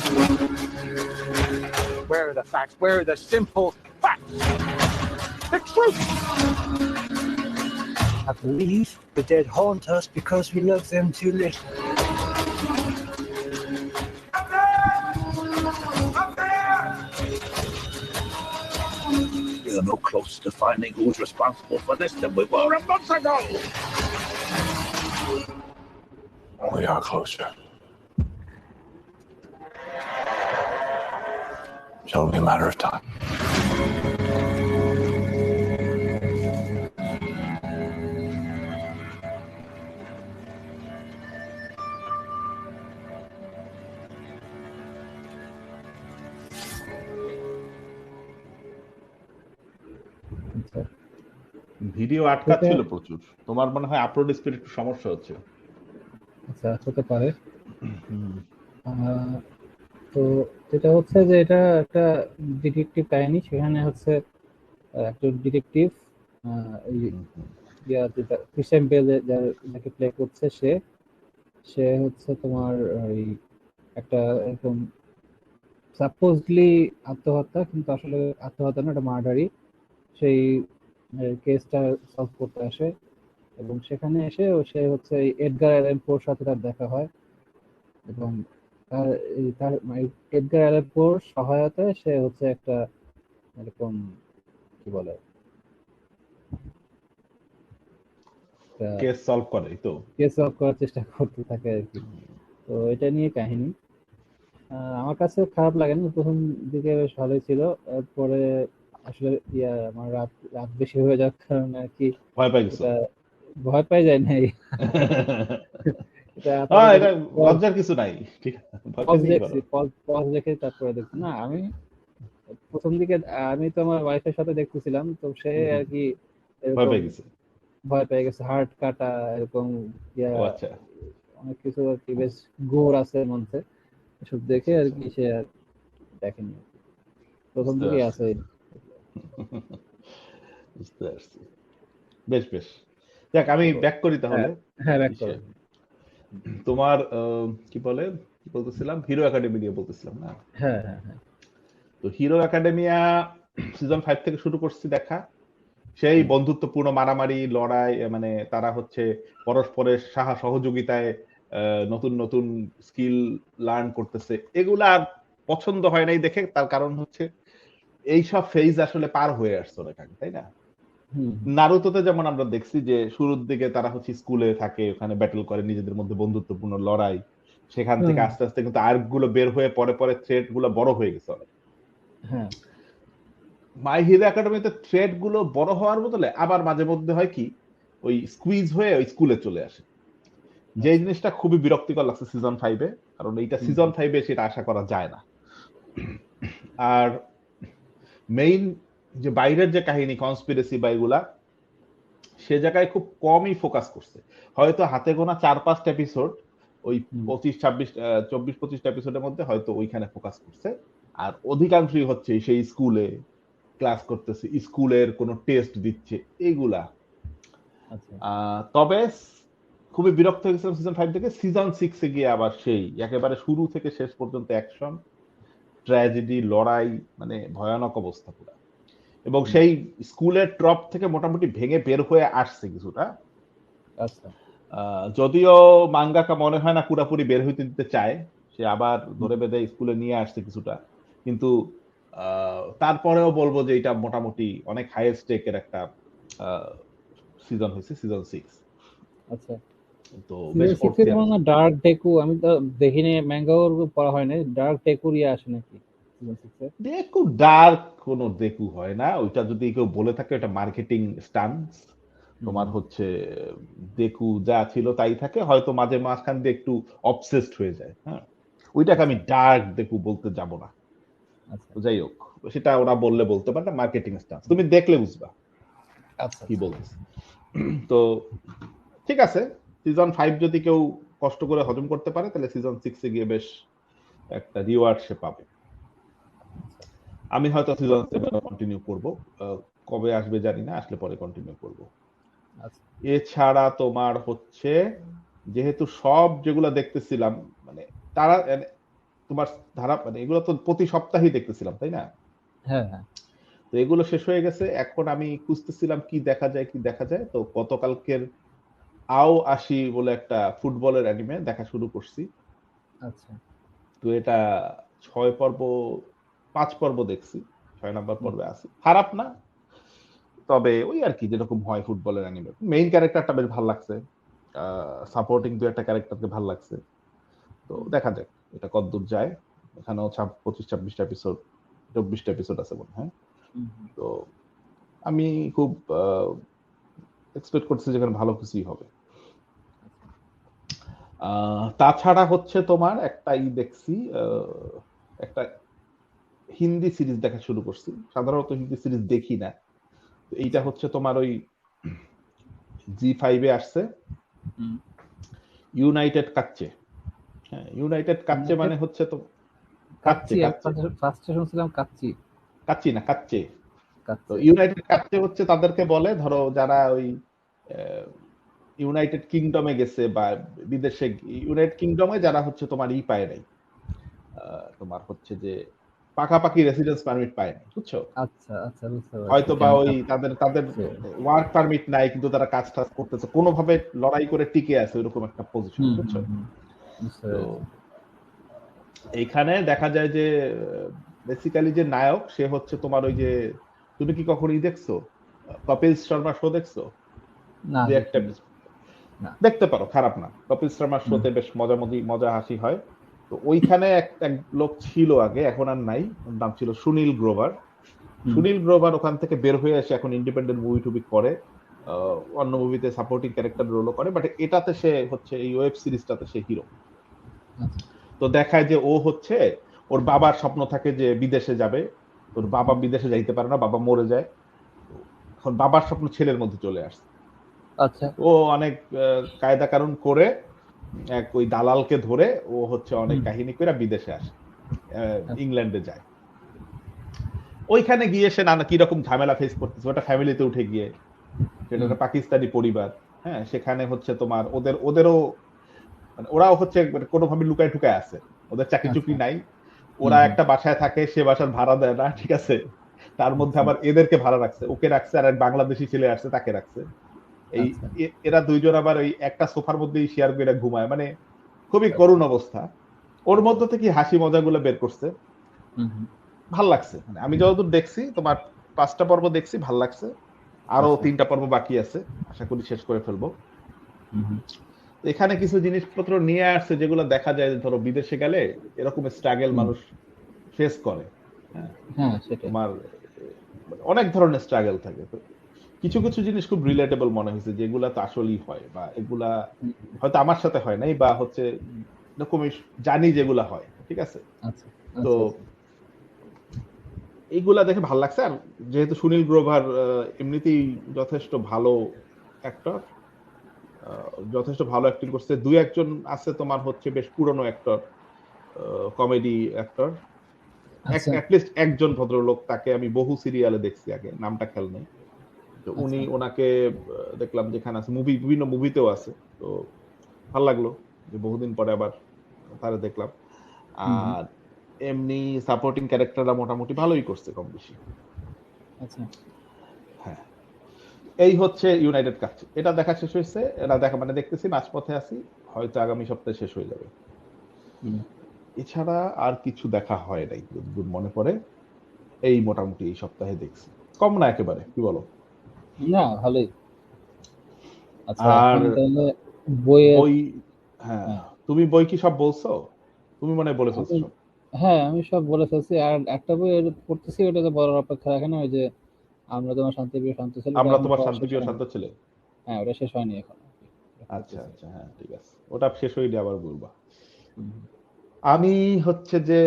Where are the facts? Where are the simple facts? The truth! I believe the dead haunt us because we love them too little. We are no closer to finding who's responsible for this than we were a month ago. We are closer. It's only a matter of time. Video আটকাচ্ছিল প্রচুর। তোমার মনে হয় upload speed একটু সমস্যা হচ্ছে। আচ্ছা, হতে পারে। তো যেটা হচ্ছে যে এটা একটা ডিটেকটিভ কাহিনী। সেখানে হচ্ছে একজন ডিটেকটিভ, ক্রিশ্চিয়ান বেল যাকে প্লে করছে, সে সে হচ্ছে তোমার ওই একটা এরকম সাপোজলি আত্মহত্যা, কিন্তু আসলে আত্মহত্যা না, এটা মার্ডারই। সেই কেসটা সলভ করতে আসে, এবং সেখানে এসে সে হচ্ছে এই এডগার অ্যালান পোর সাথে তার দেখা হয়, এবং তার এডগার অ্যালান পোর সহায়তায় সে হচ্ছে একটা এরকম কি বলে কেস সলভ করে তো। কেস সলভ করার চেষ্টা করতে থাকে আর কি। তো এটা নিয়ে কাহিনী। আমার কাছে খারাপ লাগে না, প্রথম দিকে বেশ ভালোই ছিল। এরপরে আসলে আমার রাত রাত বেশি হয়ে যাওয়ার কারণে আর কি ভয় পাই গেছো? এটা ভয় পাই যায় নাই। এটা এটা লজ্জার কিছু নাই, ঠিক আছে, ভয় পজ পেতে কি দেখছি, করো? পজ দেখে তারপরে দেখছি না আমি। প্রথম দিকে আমি তো আমার ওয়াইফের সাথে দেখতেছিলাম, তো সে আর কি ভয় এরকম পেয়ে গেছে। ভয় পেয়ে গেছে, হার্ট কাটা এরকম ও আচ্ছা। অনেক কিছু আর কি, বেশ গোর আছে এর মধ্যে। এসব দেখে আর কি সে আর দেখেনি। প্রথম বুঝতে দিকে পারছি। আছে। বুঝতে পারছি। বেশ বেশ, দেখ আমি ব্যাক করি তাহলে। হ্যাঁ, ব্যাক করো। তোমার কি বলে, কি বলতেছিলাম, হিরো একাডেমি নিয়ে বলতেছিলাম না? হ্যাঁ হ্যাঁ হ্যাঁ। তো হিরো একাডেমিয়া সিজন 5 থেকে শুরু করছি দেখা। সেই বন্ধুত্বপূর্ণ মারামারি লড়াই, মানে তারা হচ্ছে পরস্পরের সহযোগিতায় নতুন নতুন স্কিল লার্ন করতেছে, এগুলা আর পছন্দ হয় নাই দেখে। তার কারণ হচ্ছে এইসব ফেজ আসলে পার হয়ে আসছে অনেক আগে, তাই না? নারুতোতে যেমন আমরা দেখছি যে শুরুর দিকে তারা হচ্ছে স্কুলে থাকে, ওখানে ব্যাটল করে, নিজেদের মধ্যে বন্ধুত্বপূর্ণ লড়াই, সেখান থেকে আস্তে আস্তে কিন্তু আর্ক গুলো বের হয়ে পরে পরে থ্রেড গুলো বড় হয়ে গেছে অনেক। হ্যাঁ, মাই হিরো একাডেমিতে থ্রেড গুলো বড় হওয়ার বদলে আবার মাঝে মধ্যে হয় কি, ওই স্কুইজ হয়ে ওই স্কুলে চলে আসে, যে জিনিসটা খুবই বিরক্তিকর লাগছে সিজন 5-এ। কারণ এইটা সিজন 5-এ সেটা আশা করা যায় না। আর মেইন যে বাইরের যে কাহিনী কনস্পিরেসি বা এগুলা, সে জায়গায় খুব কমই ফোকাস করছে। হয়তো হাতে গোনা 4-5টা এপিসোড, ওই 24-25টা এপিসোডের মধ্যে হয়তো ওইখানে ফোকাস করছে। আর অধিকাংশই হচ্ছে সেই স্কুলে ক্লাস করতেছে, স্কুলের কোনো টেস্ট দিচ্ছে, এইগুলা। তবে খুবই বিরক্ত হয়ে গেছিলাম সিজন 5 থেকে। সিজন 6-এ গিয়ে আবার সেই একেবারে শুরু থেকে শেষ পর্যন্ত অ্যাকশন, ট্র্যাজেডি, লড়াই, মানে ভয়ানক অবস্থা পুরো। এবং সেই স্কুলের ট্রপ থেকে মোটামুটি ভেঙে বের হয়ে আসছে কিছুটা। যদিও মাঙ্গাকা মনে হয় না পুরাপুরি বের হইতে দিতে চায়, সে আবার ধরে বেঁধে স্কুলে নিয়ে আসছে কিছুটা। কিন্তু তারপরেও বলবো যে এটা মোটামুটি অনেক হাইয়েস্ট টেকের একটা সিজন হয়েছে, সিজন 6। আচ্ছা, তো বেশ ডার্ক ডেকু আমি তো দেখিনি, ম্যাঙ্গাওর পড়া হয় না। ডার্ক ডেকুর আসে নাকি সিজন 6-এ? ডেকু ডার্ক কোনো ডেকু হয় না, ওইটা যদি কেউ বলে থাকে এটা মার্কেটিং স্টান্টস। তোমার হচ্ছে ডেকু যা ছিল তাই থাকে, হয়তো মাঝে মাঝখান দিয়ে একটু অবসেসড হয়ে যায়। হ্যাঁ, ওইটাকে আমি ডার্ক ডেকু বলতে যাব না। যাই হোক, সেটা ওরা বললে বলতে পারে, মার্কেটিং স্টান্টস, তুমি দেখলে বুঝবা কি বলতেছে। তো ঠিক আছে, সিজন 5 যদি কেউ কষ্ট করে হজম করতে পারে, তাহলে সিজন 6-এ গিয়ে বেশ একটা রিওয়ার্ড সে পাবে। আমি হয়তো সিজন 7 কন্টিনিউ করব, কবে আসবে জানি না, আসলে পরে কন্টিনিউ করব। এছাড়া তোমার হচ্ছে, যেহেতু সব যেগুলো দেখতেছিলাম, মানে তারা তোমার ধারা, মানে এগুলো তো প্রতি সপ্তাহেই দেখতেছিলাম, তাই না? হ্যাঁ হ্যাঁ। তো এগুলো শেষ হয়ে গেছে, এখন আমি খুঁজতেছিলাম কি দেখা যায় কি দেখা যায়। তো গতকালকের আও আসি বলে একটা ফুটবলের অ্যানিমে দেখা শুরু করছি। আচ্ছা। তো এটা 5 পর্ব দেখছি, 6 নাম্বার পর্বে আছি। খারাপ না, তবে ওই আর কি যেরকম হয় ফুটবলের অ্যানিমে। মেইন ক্যারেক্টারটা বেশ ভালো লাগছে, সাপোর্টিং 2-একটা ক্যারেক্টারকে ভালো লাগছে। তো দেখা যাক এটা কতদূর যায়। এখানেও 25-26টা এপিসোড, 24টা এপিসোড আছে মনে হয়। তো আমি খুব এক্সপেক্ট করছি যেখানে ভালো কিছুই হবে। তাছাড়া হচ্ছে তোমার একটা দেখছি, একটা হিন্দি সিরিজ দেখা শুরু করছি। সাধারণত হিন্দি সিরিজ দেখি না, এইটা হচ্ছে তোমার ওই জি5-এ আসছে, ইউনাইটেড কাচ্চে। হ্যাঁ, ইউনাইটেড কাচ্চে মানে হচ্ছে তো কাচ্চি, কাচ্চি ফার্স্টে শুনছিলাম কাচ্চি। কাচ্চি না কাচ্চে। তো কাচ্চি। ইউনাইটেড কাচ্চে হচ্ছে তাদেরকে বলে, ধরো যারা ওই ইউনাইটেড কিংডমে গেছে বা বিদেশে, ইউনাইটেড কিংডমে যারা হচ্ছে তোমার পায় নাই, তোমার হচ্ছে যে পাকাপাকি রেসিডেন্স পারমিট পায় নাই, বুঝছো? আচ্ছা আচ্ছা, বুঝতে পারছি। হয়তো বা ওই তাদের আচ্ছা। ওয়ার্ক পারমিট নাই, কিন্তু তারা কাজ টাজ করতেছে, কোনোভাবে লড়াই করে টিকে আছে, ওইরকম একটা পজিশন, বুঝছো? বুঝতে তো পেরেছি। এইখানে দেখা যায় যে বেসিক্যালি যে নায়ক সে হচ্ছে তোমার ওই যে, তুমি কি কখনই দেখছো কপিল শর্মা শো দেখছো? না, দু একটা দেখিনি। না। দেখতে পারো, খারাপ না। কপিল শর্মার শোতে বেশ মজা হাসি হয়। তো ওইখানে এক লোক ছিল আগে, এখন আর নাই, ওর নাম ছিল সুনীল গ্রোভার। সুনীল গ্রোভার ওখান থেকে বের হয়ে এসে এখন ইন্ডিপেন্ডেন্ট মুভি টুবি করে, অন্য মুভিতে সাপোর্টিং ক্যারেক্টার রোলও করে, বাট এটাতে সে হচ্ছে এই ওয়েব সিরিজটাতে সে হিরো। আচ্ছা। তো দেখায় যে ও হচ্ছে, ওর বাবার স্বপ্ন থাকে যে বিদেশে যাবে, ওর বাবা বিদেশে যাইতে পারে না, বাবা মরে যায়, এখন বাবার স্বপ্ন ছেলের মধ্যে চলে আসছে। আচ্ছা। ও অনেক কায়দা কানুন করে এক ওই দালালকে ধরে ও হচ্ছে অনেক কাহিনী করে বিদেশে আসে, ইংল্যান্ডে যায়। ওইখানে গিয়ে সে নানা কিরকম ঝামেলা ফেস করতেছে, ওটা ফ্যামিলিতে উঠে গিয়ে, সেটা একটা পাকিস্তানি পরিবার, হ্যাঁ, সেখানে হচ্ছে তোমার ওদেরও মানে ওরাও হচ্ছে কোনোভাবে লুকায় ঠুকায় আছে, ওদের চাকরি চুকরি নাই, ওরা একটা বাসায় থাকে, সে বাসার ভাড়া দেয় না, ঠিক আছে, তার মধ্যে আবার এদেরকে ভাড়া রাখছে, ওকে রাখছে, আর এক বাংলাদেশি ছেলে আসছে তাকে রাখছে। এই এরা দুইজন আবার ওই একটা সোফার মধ্যেই শেয়ার করে ঘুমায়, মানে খুবই করুণ অবস্থা। ওর মধ্যে থেকে হাসি মজাগুলো বের করছে, ভাল লাগছে। মানে আমি যতদূর দেখছি, তোমার 5টা পর্ব দেখছি, ভাল লাগছে, আরো 3টা পর্ব বাকি আছে, আশা করি শেষ করে ফেলবো। এখানে কিছু জিনিসপত্র নিয়ে আসছে যেগুলো দেখা যায়, ধরো বিদেশে গেলে এরকম স্ট্রাগল মানুষ ফেস করে, হ্যাঁ, তোমার অনেক ধরনের স্ট্রাগল থাকে। তো কিছু কিছু জিনিস খুব রিলেটেবল মনে হয়েছে, যেগুলা তো আসলেই হয়, বা এগুলা হয়তো আমার সাথে হয় নাই, বা হচ্ছে এরকমই জানি যেগুলা হয়, ঠিক আছে। তো এইগুলা দেখে ভালো লাগছে। আর যেহেতু সুনীল গ্রোভার এমনিতেই যথেষ্ট ভালো অ্যাক্টর, যথেষ্ট ভালো অ্যাক্টিং করছে, 2-1 আছে তোমার হচ্ছে বেশ পুরনো অ্যাক্টর, কমেডি অ্যাক্টর, অ্যাটলিস্ট একজন ভদ্রলোক, তাকে আমি বহু সিরিয়ালে দেখছি আগে, নামটা খেয়াল নেই। তো উনি ওনাকে দেখলাম যেখানে আছে, বিভিন্ন মুভিতেও আছে। তো ভালো লাগলো যে বহুদিন পরে আবার তারা দেখলাম। আর এমনি সাপোর্টিং ক্যারেক্টাররা মোটামুটি ভালোই করছে কম বেশি। আচ্ছা, হ্যাঁ, এই হচ্ছে ইউনাইটেড কাচ্চি। এটা দেখা শেষ হয়েছে, এটা দেখা মানে দেখতেছি, মাঝপথে আছি, হয়তো আগামী সপ্তাহে শেষ হয়ে যাবে। এছাড়া আর কিছু দেখা হয় নাই যতদূর মনে পড়ে, এই মোটামুটি এই সপ্তাহে দেখছি, কম না একেবারে, কি বলো? না, ভালোই। আচ্ছা, আর তাহলে বই, হ্যাঁ, তুমি বই কি সব বলছো? তুমি মনে বলে ফেলছো? হ্যাঁ, আমি সব বলে ফেলছি। আর একটা বই পড়তেছি, ওটা তো বলার অপেক্ষা রাখে না, ওই যে আমরা তোমার শান্তিপ্রিয় শান্ত ছেলে। আমরা তোমার শান্তিপ্রিয় শান্ত ছেলে। হ্যাঁ, ওটা শেষ হয়নি এখন। আচ্ছা আচ্ছা, হ্যাঁ ঠিক আছে, ওটা শেষ হইলে আবার বলবা। আমি হচ্ছে যে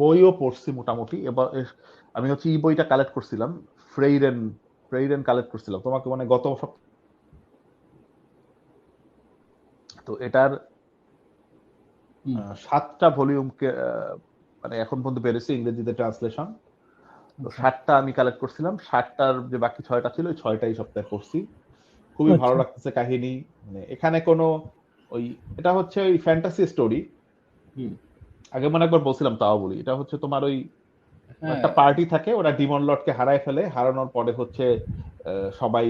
বইও পড়ছি মোটামুটি। এবার আমি হচ্ছে এই বইটা কালেক্ট করছিলাম, ফ্রেইরেন কালেক্ট করছিলাম তোমাকে, মানে গত সপ্তাহে। তো এটার 7টা ভলিউমকে মানে এখন পর্যন্ত বেরিয়েছে ইংরেজিতে ট্রান্সলেশন। তো 7টা আমি কালেক্ট করছিলাম, 7টার যে বাকি 6টা ছিল, ওই 6টাই সপ্তাহে পড়ছি। খুবই ভালো লাগতেছে কাহিনী। মানে এখানে কোনো ওই, এটা হচ্ছে ওই ফ্যান্টাসি স্টোরি। আগে মনে একবার বলছিলাম, তাও বলি, এটা হচ্ছে তোমার ওই একটা পার্টি থাকে, ওরা ডিমন লর্ডকে হারায় ফেলে, হারানোর পরে হচ্ছে সবাই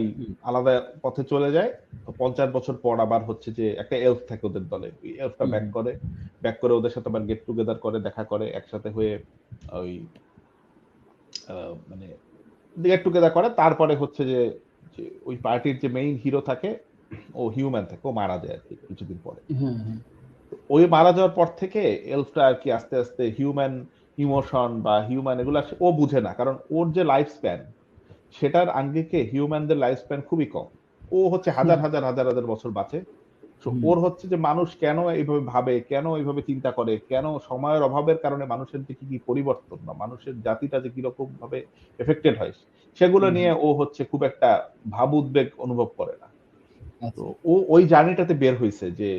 আলাদা পথে চলে যায়। তো 50 বছর পর আবার হচ্ছে যে একটা এলফ থাকে ওদের দলে, ওই এলফটা ব্যাক করে ওদের সাথে আবার গেট টুগেদার করে, দেখা করে একসাথে হয়ে ওই মানে গেট টুগেদার করে। তারপরে হচ্ছে যে ওই পার্টির যে মেইন হিরো থাকে, ও হিউম্যান থাকে, ও মারা যায় আর কি কিছুদিন পরে। ওই মারা যাওয়ার পর থেকে এলফটা আর কি আস্তে আস্তে হিউম্যান ইমোশন বা হিউম্যান এগুলা ও বুঝে না, কারণ ওর যে লাইফ স্প্যান, সেটার আঙ্গিকে হিউম্যানদের লাইফ স্প্যান খুবই কম। ও হচ্ছে হাজার হাজার হাজার হাজার বছর বাঁচে। ওর হচ্ছে যে মানুষ কেন এইভাবে ভাবে, কেন এইভাবে চিন্তা করে, কেন সময়ের অভাবের কারণে মানুষের যে কি পরিবর্তন বা মানুষের জাতিটা যে কিরকম ভাবে এফেক্টেড হয়, সেগুলো নিয়ে ও হচ্ছে খুব একটা ভাব উদ্বেগ অনুভব করে না। তো ও ওই জার্নিটাতে বের হয়েছে যে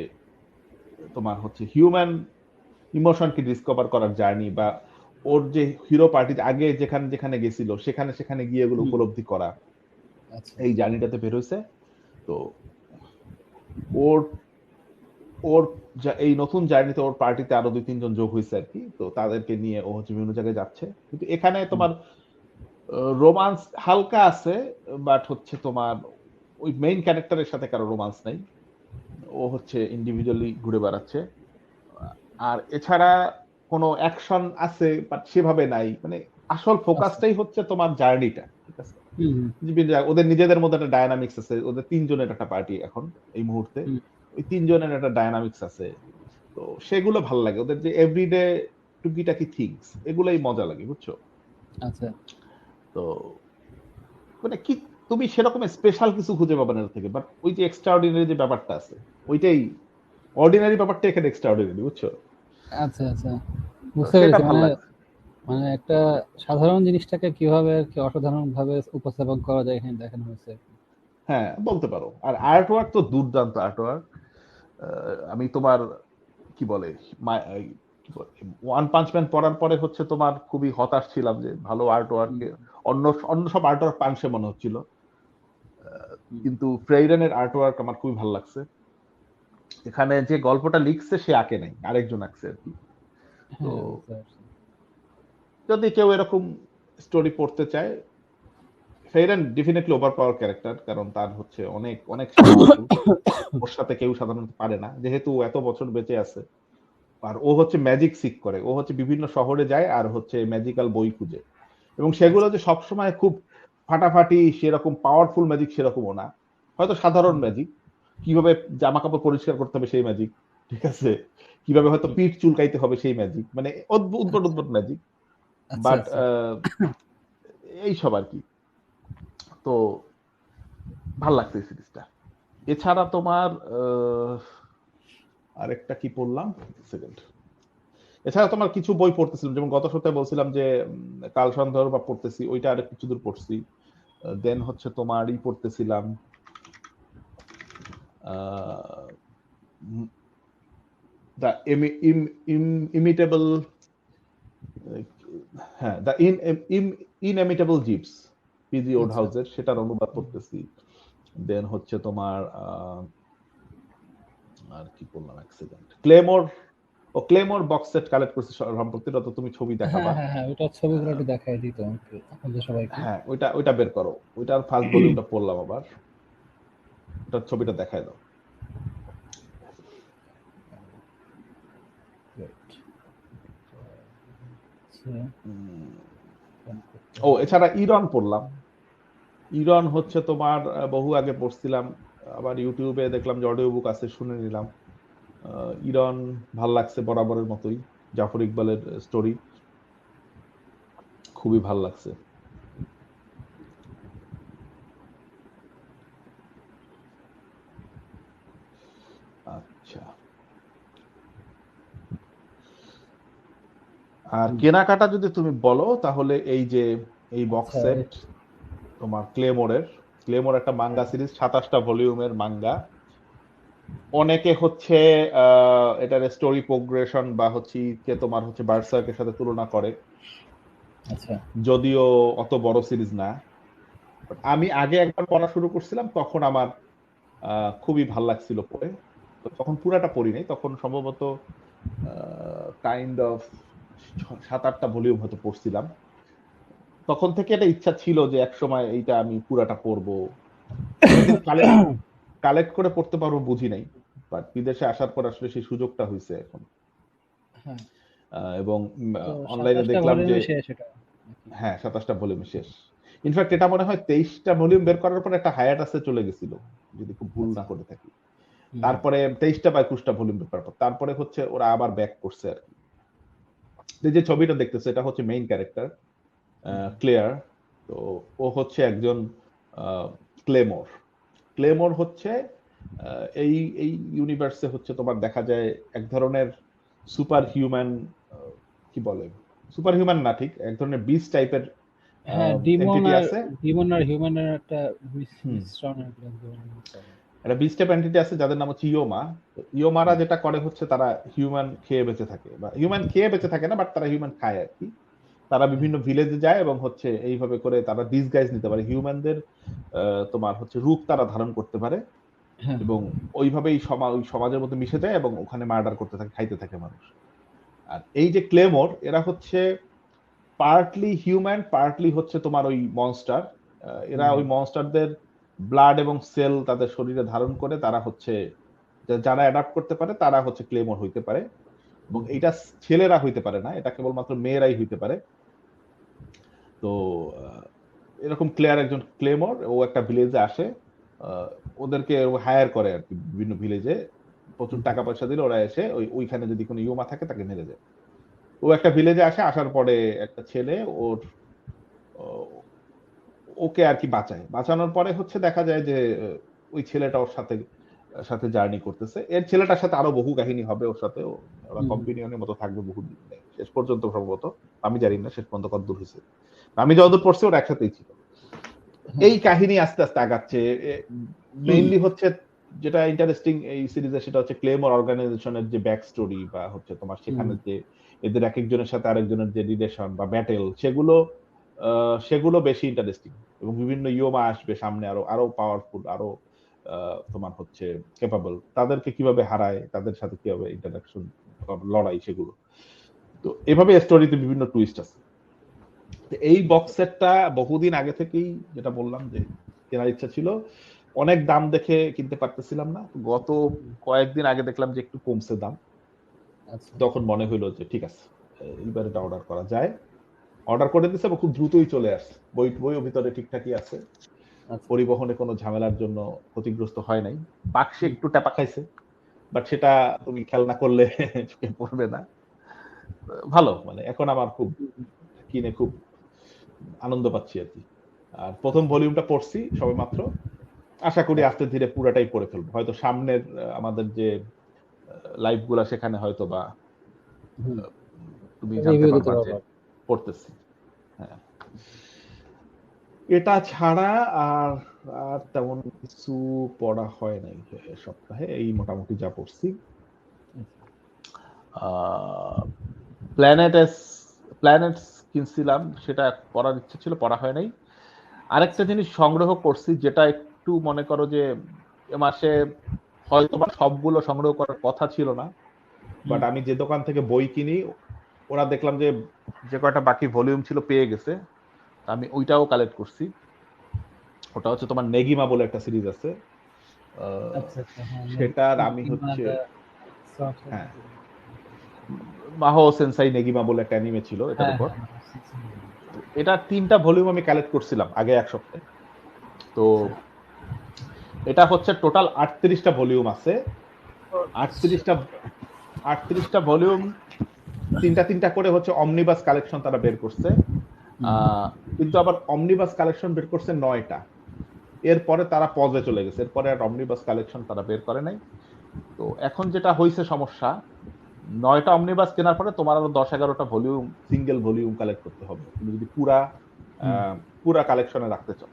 তোমার হচ্ছে হিউম্যান ইমোশনকে ডিসকভার করার জার্নি, বা ওর যে হিরো পার্টিতে আগে যেখানে যেখানে গেছিল সেখানে গিয়ে এগুলো উপলব্ধি করা, আচ্ছা এই জার্নিটাতে বের হয়েছে। তো ওর ওর এই নতুন জার্নিতে ওর পার্টিতে আরো 2-3 জন যোগ হয়েছে আর কি। তো তাদেরকে নিয়ে ও হচ্ছে বিভিন্ন জায়গায় যাচ্ছে, কিন্তু এখানে তোমার রোমান্স হালকা আছে, বাট হচ্ছে তোমার ওই মেইন ক্যারেক্টারের সাথে কারো রোমান্স নাই, ও হচ্ছে ইন্ডিভিজুয়ালি ঘুরে বেড়াচ্ছে। আর এছাড়া কোনো অ্যাকশন আছে বাট সেভাবে নাই, মানে আসল ফোকাসটাই হচ্ছে তোমার জার্নিটা, ঠিক আছে? ওদের নিজেদের মধ্যে একটা ডায়নামিক্স আছে, ওদের 3 জনের একটা পার্টি এখন এই মুহূর্তে, ওই 3 জনের একটা ডায়নামিক্স আছে, তো সেগুলো ভালো লাগে। ওদের যে এভরিডে টুকিটাকি থিংস, এগুলোই মজা লাগে, বুঝছো? আচ্ছা তো মানে কি তুমি সেরকম স্পেশাল কিছু খুঁজে পাবে না এর থেকে, বাট ওই যে এক্সট্রাঅর্ডিনারি যে ব্যাপারটা আছে ওইটাই, অর্ডিনারি ব্যাপারটা এখানে এক্সট্রাঅর্ডিনারি, বুঝছো? আচ্ছা আচ্ছা বুঝতে সেটা পেরেছি। ভালো মানে লাগে। মানে একটা সাধারণ জিনিসটাকে কিভাবে আর কি অসাধারণ ভাবে উপস্থাপন করা যায় এখানে দেখানো হয়েছে। হ্যাঁ বলতে পারো। আর আর্ট ওয়ার্ক তো দুর্দান্ত আর্ট ওয়ার্ক। আমি তোমার কি বলে ওয়ান পাঞ্চ ম্যান পড়ার পরে হচ্ছে তোমার খুবই হতাশ ছিলাম যে ভালো আর্ট ওয়ার্কে অন্য অন্য সব আর্ট ওয়ার্ক পাঞ্চে মনে হচ্ছিল, কিন্তু ফ্রেইরেনের আর্ট ওয়ার্ক আমার খুবই ভালো লাগছে। এখানে যে গল্পটা লিখছে সে আঁকে নাই, আরেকজন আঁকছে আর কি। তো হ্যাঁ বুঝতে পারছি। যদি কেউ এরকম স্টোরি পড়তে চায়, ফেইরেন ডেফিনেটলি ওভার পাওয়ার ক্যারেক্টার, কারণ তার হচ্ছে অনেক অনেক ওর সাথে কেউ সাধারণত পারে না, যেহেতু এত বছর বেঁচে আছে। আর ও হচ্ছে ম্যাজিক সিক করে, ও হচ্ছে বিভিন্ন শহরে যায় আর হচ্ছে ম্যাজিক্যাল বই খুঁজে, এবং সেগুলো যে সবসময় খুব ফাটাফাটি সেরকম পাওয়ারফুল ম্যাজিক সেরকমও না, হয়তো সাধারণ ম্যাজিক, কিভাবে জামা কাপড় পরিষ্কার করতে হবে সেই ম্যাজিক, ঠিক আছে, কিভাবে হয়তো পিঠ চুলকাইতে হবে সেই ম্যাজিক, মানে উদ্ভট উদ্ভট ম্যাজিক, বাট এই সব আর কি। তো ভাল লাগছে এই সিরিজটা। এছাড়া তোমার আরেকটা কি পড়লাম, সেকেন্ড, এছাড়া তোমার কিছু বই পড়তেছিলাম, যেমন গত সপ্তাহে বলছিলাম যে কাল সন্ধ্যার বা পড়তেছি, ওইটা আরেক কিছু দূর পড়ছি। দেন হচ্ছে তোমার পড়তেছিলাম দ্য ইমিটেবল, হ্যাঁ দ্য ইনএমিটেবল জিপস, পিজি ওডহাউসের, সেটার অনুবাদ করতেছি। দেন হচ্ছে তোমার আর কি বললাম, এক second, claymore box set collect করছি সম্প্রতি, তো তুমি ছবি দেখাবা। হ্যাঁ ওটা ছবিগুলো একটু দেখাই দিত আমাদের সবাইকে। হ্যাঁ ওইটা বের করো, ওইটার ফার্স্ট ভলিউমটা পড়লাম, আবার ওটার ছবিটা দেখায় দাও। ও এছাড়া ইরন পড়লাম। ইরন হচ্ছে তোমার বহু আগে পড়ছিলাম, আবার ইউটিউবে দেখলাম যে অডিও বুক আছে, শুনে নিলাম। ইরন ভাল লাগছে বরাবরের মতোই, জাফর ইকবালের স্টোরি খুবই ভাল লাগছে। আচ্ছা, আর কেনাকাটা যদি তুমি বলো তাহলে এই যে এই বক্স সেট তোমার ক্লেমোর একটা মাঙ্গা সিরিজ, 27টা ভলিউমের মাঙ্গা। অনেকে হচ্ছে এটার স্টোরি প্রোগ্রেশন বা হচ্ছে তোমার হচ্ছে বার্সার্কের সাথে তুলনা করে, আচ্ছা যদিও অত বড় সিরিজ না। আমি আগে একবার পড়া শুরু করছিলাম, তখন আমার খুবই ভাল লাগছিল পড়ে, তখন পুরাটা পড়ি নাই, তখন সম্ভবত কাইন্ড অফ 7-8টা ভলিউম হয়তো পড়ছিলাম। তখন থেকে একটা ইচ্ছা ছিল যে একসময় এইটা আমি পুরাটা পড়বো, কালেক্ট করে পড়তে পারবো বুঝি নাই, বাট বিদেশে আসার পর আসলে সেই সুযোগটা হয়েছে এখন। এবং অনলাইনে দেখলাম যে হ্যাঁ 27টা ভলিউম শেষ। ইনফ্যাক্ট এটা মনে হয় 23টা ভলিউম বের করার পর একটা হায়াটাসে চলে গেছিল, যদি খুব ভুল না করে থাকি। তারপরে 23টা বা 21টা ভলিউম বের করার পর তারপরে হচ্ছে ওরা আবার ব্যাক করছে আর কি। যে ছবিটা দেখতেছে এটা হচ্ছে মেইন ক্যারেক্টার ক্লেয়ার, তো ও হচ্ছে একজন ক্লেমোর হচ্ছে এই ইউনিভার্সে হচ্ছে তোমার দেখা যায় এক ধরনের সুপার হিউম্যান, কি বলে সুপার হিউম্যান না ঠিক, এক ধরনের বিস্ট টাইপের ডিমন আর হিউম্যানের একটা মিশ্রণ। একটা বিস্ট টাইপ এন্টিটি আছে যাদের নাম হচ্ছে ইয়োমা। ইয়োমারা যেটা করে হচ্ছে তারা হিউম্যান খেয়ে বেঁচে থাকে, বা হিউম্যান খেয়ে বেঁচে থাকে না, বাট তারা হিউম্যান খায় আর কি। তারা বিভিন্ন ভিলেজে যায় এবং হচ্ছে এইভাবে করে তারা ডিসগাইজ নিতে পারে, হিউম্যানদের তোমার হচ্ছে রূপ তারা ধারণ করতে পারে, হ্যাঁ এবং ওইভাবেই ওই সমাজের মধ্যে মিশে যায় এবং ওখানে মার্ডার করতে থাকে, খাইতে থাকে মানুষ। আর এই যে ক্লেমোর, এরা হচ্ছে পার্টলি হিউম্যান, পার্টলি হচ্ছে তোমার ওই মনস্টার। এরা ওই মনস্টারদের ব্লাড এবং সেল তাদের শরীরে ধারণ করে তারা হচ্ছে যারা অ্যাডাপ্ট করতে পারে তারা হচ্ছে ক্লেমোর হইতে পারে, এবং এইটা ছেলেরা হইতে পারে না, এটা কেবলমাত্র মেয়েরাই হইতে পারে। তো এরকম ক্লেয়ার একজন ক্লেমোর, ও একটা ভিলেজে আসে, ওদেরকে হায়ার করে আর কি, বিভিন্ন ভিলেজে প্রচুর টাকা পয়সা দিলে ওরা এসে ওইখানে যদি কোনো ইউমা থাকে তাকে মেরে যায়। ও একটা ভিলেজে আসে, আসার পরে একটা ছেলে ওকে আর কি বাঁচায়। বাঁচানোর পরে হচ্ছে দেখা যায় যে ওই ছেলেটা ওর সাথে জার্নি করতেছে। এর ছেলেটার সাথে আরো বহু কাহিনী হবে ওর সাথে, ওরা কম্পিনিয়নের মতো থাকবে বহুদিন, শেষ পর্যন্ত সম্ভবত, আমি জানি না শেষ পর্যন্ত কতদূর হয়েছে, আমি যতদূর পড়ছি ওরা একসাথেই ছিল। এই কাহিনী আস্তে আস্তে আগাচ্ছে। মেইনলি হচ্ছে যেটা ইন্টারেস্টিং এই সিরিজে, সেটা হচ্ছে ক্লেমোর অর্গানাইজেশনের যে ব্যাক স্টোরি, বা হচ্ছে তোমার সেখানে যে এদের এক একজনের সাথে আরেকজনের যে রিলেশন বা ব্যাটেল, সেগুলো বেশি ইন্টারেস্টিং। এবং বিভিন্ন ইয়োমা আসবে সামনে, আরো পাওয়ারফুল, আরো তোমার হচ্ছে ক্যাপাবল, তাদেরকে কিভাবে হারায়, তাদের সাথে কিভাবে ইন্টারাকশন, লড়াই, সেগুলো। তো এভাবে স্টোরিতে বিভিন্ন টুইস্ট আছে। এই বক্স সেটটা বহুদিন আগে থেকেই, যেটা বললাম যে কেনার ইচ্ছা ছিল, অনেক দাম দেখে কিনতে পারতেছিলাম না। গত কয়েকদিন আগে দেখলাম যে একটু কমছে দাম, তখন মনে হইলো যে ঠিক আছে এইবার এটা অর্ডার করা যায়। অর্ডার করে দিচ্ছে এবং খুব দ্রুতই চলে আসছে। বইও ভিতরে ঠিকঠাকই আছে, পরিবহনে কোনো ঝামেলার জন্য ক্ষতিগ্রস্ত হয় নাই। বাক্সে একটু টেপা খাইছে, বাট সেটা তুমি খেয়াল না করলে চোখে পড়বে না। ভালো, মানে এখন আমার খুব কিনে খুব আনন্দ পাচ্ছি আর কি। আর প্রথম ভলিউমটা পড়ছি সবে মাত্র, আশা করি আস্তে ধীরে পুরাটাই পড়ে ফেলবো। হয়তো সামনের আমাদের যে লাইভ গুলা সেখানে হয়তো বা তুমি জানতে পারবা যে পড়তেছি। হ্যাঁ, এটা ছাড়া আর তেমন কিছু পড়া হয় নাই সপ্তাহে, এই মোটামুটি যা পড়ছি। প্ল্যানেটস কিনছিলাম, সেটা পড়ার ইচ্ছা ছিল, পড়া হয় নাই। আরেকটা জিনিস সংগ্রহ করছি, যেটা একটু মনে করো যে এ মাসে হয়তো বা সবগুলো সংগ্রহ করার কথা ছিল না, বাট আমি যে দোকান থেকে বই কিনি ওরা দেখলাম যে কয়টা বাকি ভলিউম ছিল পেয়ে গেছে, আমি ওইটাও কালেক্ট করছি। ওটা হচ্ছে তোমার নেগিমা বলে একটা সিরিজ আছে, সেটার আমি হচ্ছে হ্যাঁ মাহো সেনসাই নেগিমা বলে একটা অ্যানিমে ছিল এটার উপর। এটা 3টা ভলিউম আমি কালেক্ট করছিলাম আগে এক সপ্তাহে। তো এটা হচ্ছে টোটাল 38টা ভলিউম আছে। 38টা ভলিউম 3টা করে হচ্ছে অমনিবাস কালেকশন তারা বের করছে, কিন্তু আবার অমনিবাস কালেকশন বের করছে 9টা। এরপরে তারা পজে চলে গেছে, এরপরে আর অমনিবাস কালেকশন তারা বের করে নাই। তো এখন যেটা হয়েছে সমস্যা, 9টা অমনিবাস কেনার পরে তোমার আরো 10-11টা ভলিউম সিঙ্গেল ভলিউম কালেক্ট করতে হবে তুমি যদি পুরা কালেকশনে রাখতে চাও।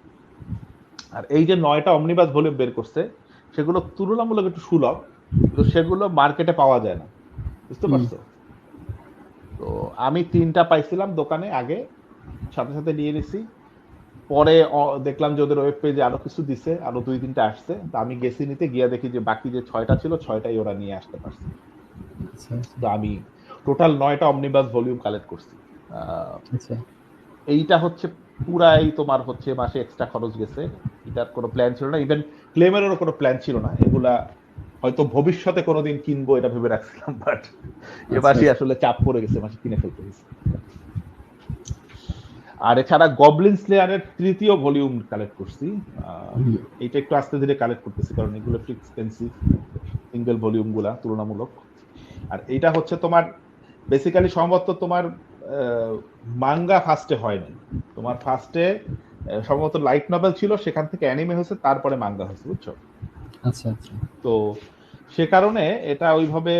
আর এই যে 9টা অমনিবাস ভলিউম বের করছে সেগুলো তুলনামূলক একটু সুলভ, কিন্তু সেগুলো মার্কেটে পাওয়া যায় না, বুঝতে পারছো? তো আমি 3টা পাইছিলাম দোকানে আগে, সাথে সাথে নিয়ে নিছি। পরে দেখলাম যে ওদের ওয়েব পেজে আরো কিছু দিছে, আরো 2-3টা আসছে। তো আমি গেছি নিতে, গিয়া দেখি যে বাকি যে 6টা ছিল 6টাই ওরা নিয়ে আসতে পারছে। তো আমি টোটাল 9টা অমনিবাস ভলিউম কালেক্ট করছি। এইটা হচ্ছে পুরাই তোমার হচ্ছে মাসে এক্সট্রা খরচ গেছে, এটার কোনো প্ল্যান ছিল না, ইভেন ক্লেমেরও কোনো প্ল্যান ছিল না। এগুলা হয়তো ভবিষ্যতে কোনোদিন কিনবো এটা ভেবে রাখছিলাম, বাট এ মাসে আসলে চাপ পড়ে গেছে, মাসে কিনে ফেলতে হয়েছে। আর এছাড়া গবলিন স্লেয়ারের 3য় ভলিউম কালেক্ট করছি। এটা একটু আস্তে ধীরে কালেক্ট করতেছি, কারণ এগুলো একটু এক্সপেন্সিভ সিঙ্গেল ভলিউম গুলা তুলনামূলক। আর এটা হচ্ছে তোমার বেসিক্যালি সম্ভবত তোমার মাঙ্গা ফার্স্টে হয়নি, তোমার ফার্স্টে সম্ভবত লাইট নভেল ছিল, সেখান থেকে অ্যানিমে হয়েছে, তারপরে মাঙ্গা হয়েছে, বুঝছো? আচ্ছা আচ্ছা। তো সে কারণে এটা ওইভাবে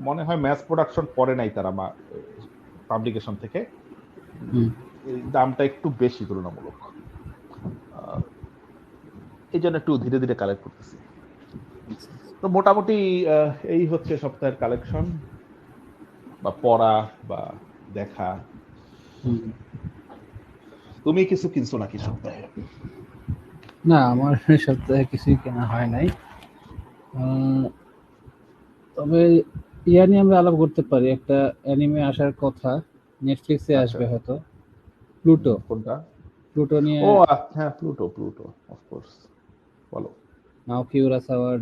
মনে হয় ম্যাস প্রোডাকশন করে নাই তারা পাবলিকেশন থেকে, দামটা একটু বেশি তুলনামূলক, এই জন্য একটু ধীরে ধীরে কালেক্ট করতেছি। তো মোটামুটি এই হচ্ছে সপ্তাহের কালেকশন বা পড়া বা দেখা। তুমি কিছু কিনছো নাকি সপ্তাহে? না, আমার সপ্তাহে কিছুই কেনা হয় নাই। তবে ইয়া নিয়ে আমরা আলাপ করতে পারি, একটা অ্যানিমে আসার কথা, নেটফ্লিক্সে আচ্ছা, আসবে হয়তো, প্লুটো। কোনটা? প্লুটো নিয়ে ও হ্যাঁ, প্লুটো অফকোর্স, বলো। নাওকি উরাসাওয়ার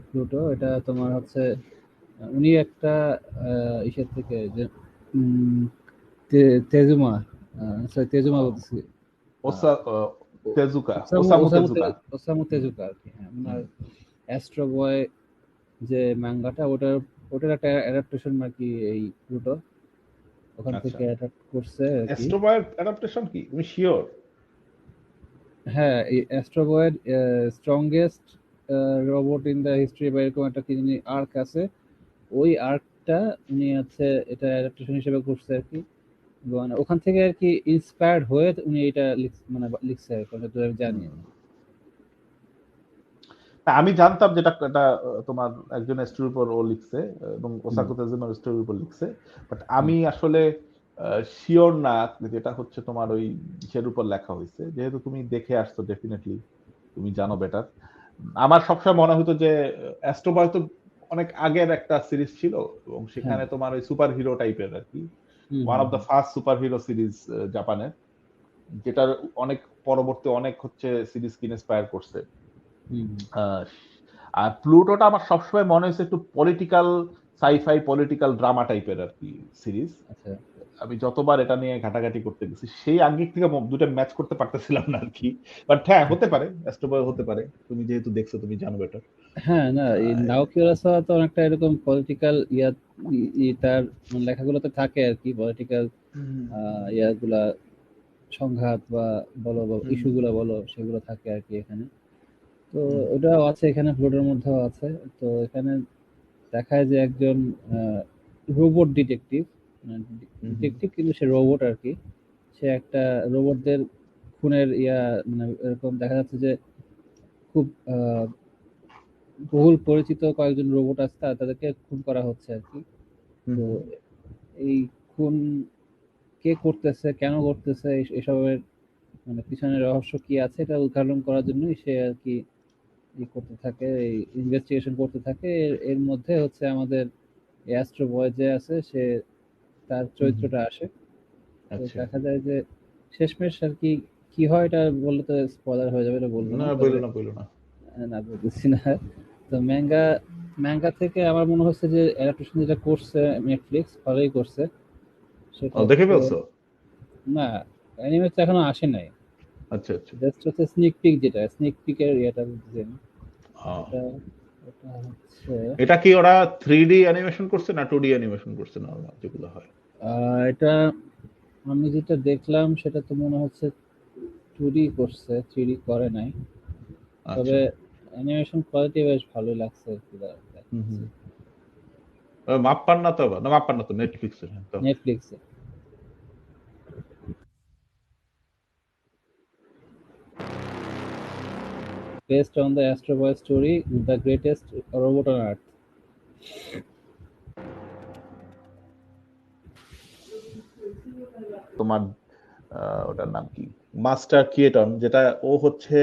প্লুটো। এটা তোমার হচ্ছে উনি একটা ইসের থেকে যে তেজুমা, তেজুমা বলতেছি, ওসামু তেজুকা। ওসামু তেজুকা আর কি। হ্যাঁ, ওনার অ্যাস্ট্রো বয় যে ম্যাঙ্গাটা, ওটার একটা অ্যাডাপ্টেশন আর কি এই প্লুটো, ওখান আচ্ছা, থেকে অ্যাডাপ্ট করছে আর কি। অ্যাস্ট্রো বয়ের অ্যাডাপ্টেশন কি, তুমি শিওর? হ্যাঁ, এই অ্যাস্ট্রো বয়ের strongest robot in the history বা এরকম একটা কি জানি আর্ক আছে, ওই আর্কটা উনি আছে এটা অ্যাডাপ্টেশন হিসেবে করছে আর কি। মানে ওখান থেকে আর কি ইন্সপায়ার্ড হয়ে উনি এটা মানে লিখছে আর কি, আমি তো জানি। আমি জানতাম যেটা এটা তোমার একজন স্টোরির উপর ও লিখছে এবং ওসাকু তেজুমার স্টোরির উপর লিখছে, বাট আমি আসলে শিওর না যেটা হচ্ছে তোমার ওই কিসের উপর লেখা হয়েছে। যেহেতু তুমি দেখে আসছো, ডেফিনেটলি তুমি জানো বেটার। আমার সবসময় মনে হতো যে অ্যাস্ট্রো বয় তো অনেক আগের একটা সিরিজ ছিল এবং সেখানে তোমার ওই সুপার হিরো টাইপের আর কি, one of the first super hero series জাপানের, যেটার অনেক পরবর্তী অনেক হচ্ছে সিরিজ কি ইন্সপায়ার করছে। আর প্লুটোটা আমার সবসময় মনে হয়েছে একটু পলিটিক্যাল সাইফাই পলিটিক্যাল ড্রামা টাইপের আর কি সিরিজ। আমি যতবার এটা নিয়ে ঘাটাঘাটি করতে গেছি সেই আঙ্গিক থেকে দুটো ম্যাচ করতে পারতেছিলাম না আর কি, বাট হ্যাঁ হতে পারে, অ্যাস্ট্রোবয় হতে পারে, তুমি যেহেতু দেখছো তুমি জানো বেটার। হ্যাঁ, না এই নাওকি উরাসাওয়া তো অনেকটা এরকম পলিটিক্যাল তার মানে লেখাগুলোতে থাকে আর কি, পলিটিক্যাল ইয়াগুলা সংঘাত বা বলো বা ইস্যুগুলো বলো, সেগুলো থাকে আর কি এখানে। তো ওটাও আছে এখানে, প্লুটোর মধ্যেও আছে। তো এখানে দেখায় যে একজন রোবট ডিটেকটিভ, কিন্তু সে রোবট আর কি। সে একটা রোবটদের খুনের মানে এরকম দেখা যাচ্ছে যে খুব বহুল পরিচিত কয়েকজন রোবট আছে, তাদেরকে খুন করা হচ্ছে আর কি। তো এই খুন কে করতেছে, কেন করতেছে, এসবের মানে পিছনে রহস্য কি আছে এটা উদ্ঘাটন করার জন্যই সে আর কি করতে থাকে, এই ইনভেস্টিগেশন করতে থাকে। এর মধ্যে হচ্ছে আমাদের অ্যাস্ট্রো বয় যে আছে, সে তার চরিত্রটা আসে। তো দেখা যায় যে শেষমেশ আর কি কি হয় এটা বললে তো স্পয়লার হয়ে যাবে, এটা বলবো না। না বলতেছি না। তো ম্যাঙ্গা থেকে আমার মনে হচ্ছে যে অ্যাডাপ্টেশন যেটা করছে নেটফ্লিক্স ভালোই করছে। সেটা দেখে ফেলছো? না, অ্যানিমে তো এখনো আসে নাই। আচ্ছা আচ্ছা, জাস্ট হচ্ছে স্নিক পিক, যেটা স্নিক পিকের ইয়েটা বুঝছেন। এটা কি ওরা 3D অ্যানিমেশন করছে না 2D অ্যানিমেশন করছে নরমাল যেগুলো হয়? এটা আমি যেটা দেখলাম সেটা তো মনে হচ্ছে 2D করছে, 3D করে নাই। তবে অ্যানিমেশন কোয়ালিটি বেশ ভালোই লাগছে আর কি। মাপ্পান না তো, না মাপ্পান না তো, নেটফ্লিক্সে। নেটফ্লিক্সে based on the Astro Boy story, the greatest robot on earth. তোমার ওটার নাম কি, মাস্টার কিয়েটন, যেটা ও হচ্ছে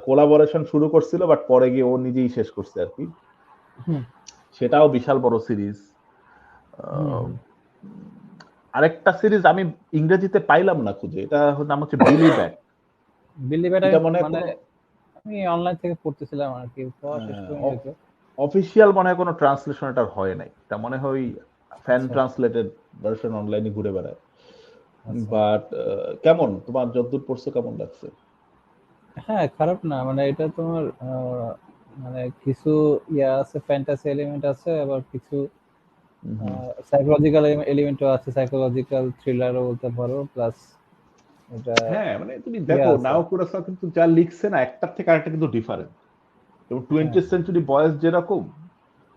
কোলাবোরেশন শুরু করছিল বাট পরে গিয়ে ও নিজেই শেষ করছে আর কি। সেটাও বিশাল বড় সিরিজ। আরেকটা সিরিজ আমি ইংরেজিতে পাইলাম না খুঁজে, এটা নাম হচ্ছে বিলি ব্যাট। বিলি ব্যাট মানে আমি অনলাইন থেকে পড়তেছিলাম আর কি, অফিশিয়াল মনে হয় কোনো ট্রান্সলেশন এটার হয় নাই, এটা মনে হয় ফ্যান ট্রান্সলেটেড ভার্সন অনলাইনে ঘুরে বেড়ায়। বাট কেমন, তোমার যতদূর পড়ছো কেমন লাগছে? হ্যাঁ, খারাপ না, মানে এটা তোমার মানে কিছু আছে, ফ্যান্টাসি এলিমেন্ট আছে, আবার কিছু সাইকোলজিক্যাল এলিমেন্টও আছে, সাইকোলজিক্যাল থ্রিলারও বলতে পারো। প্লাস এটা হ্যাঁ মানে তুমি দেখো নাওকি উরাসাওয়া কিন্তু যা লিখছে না, একটার থেকে আরেকটা কিন্তু ডিফারেন্ট। এবং 20th সেঞ্চুরি বয়েস যেরকম,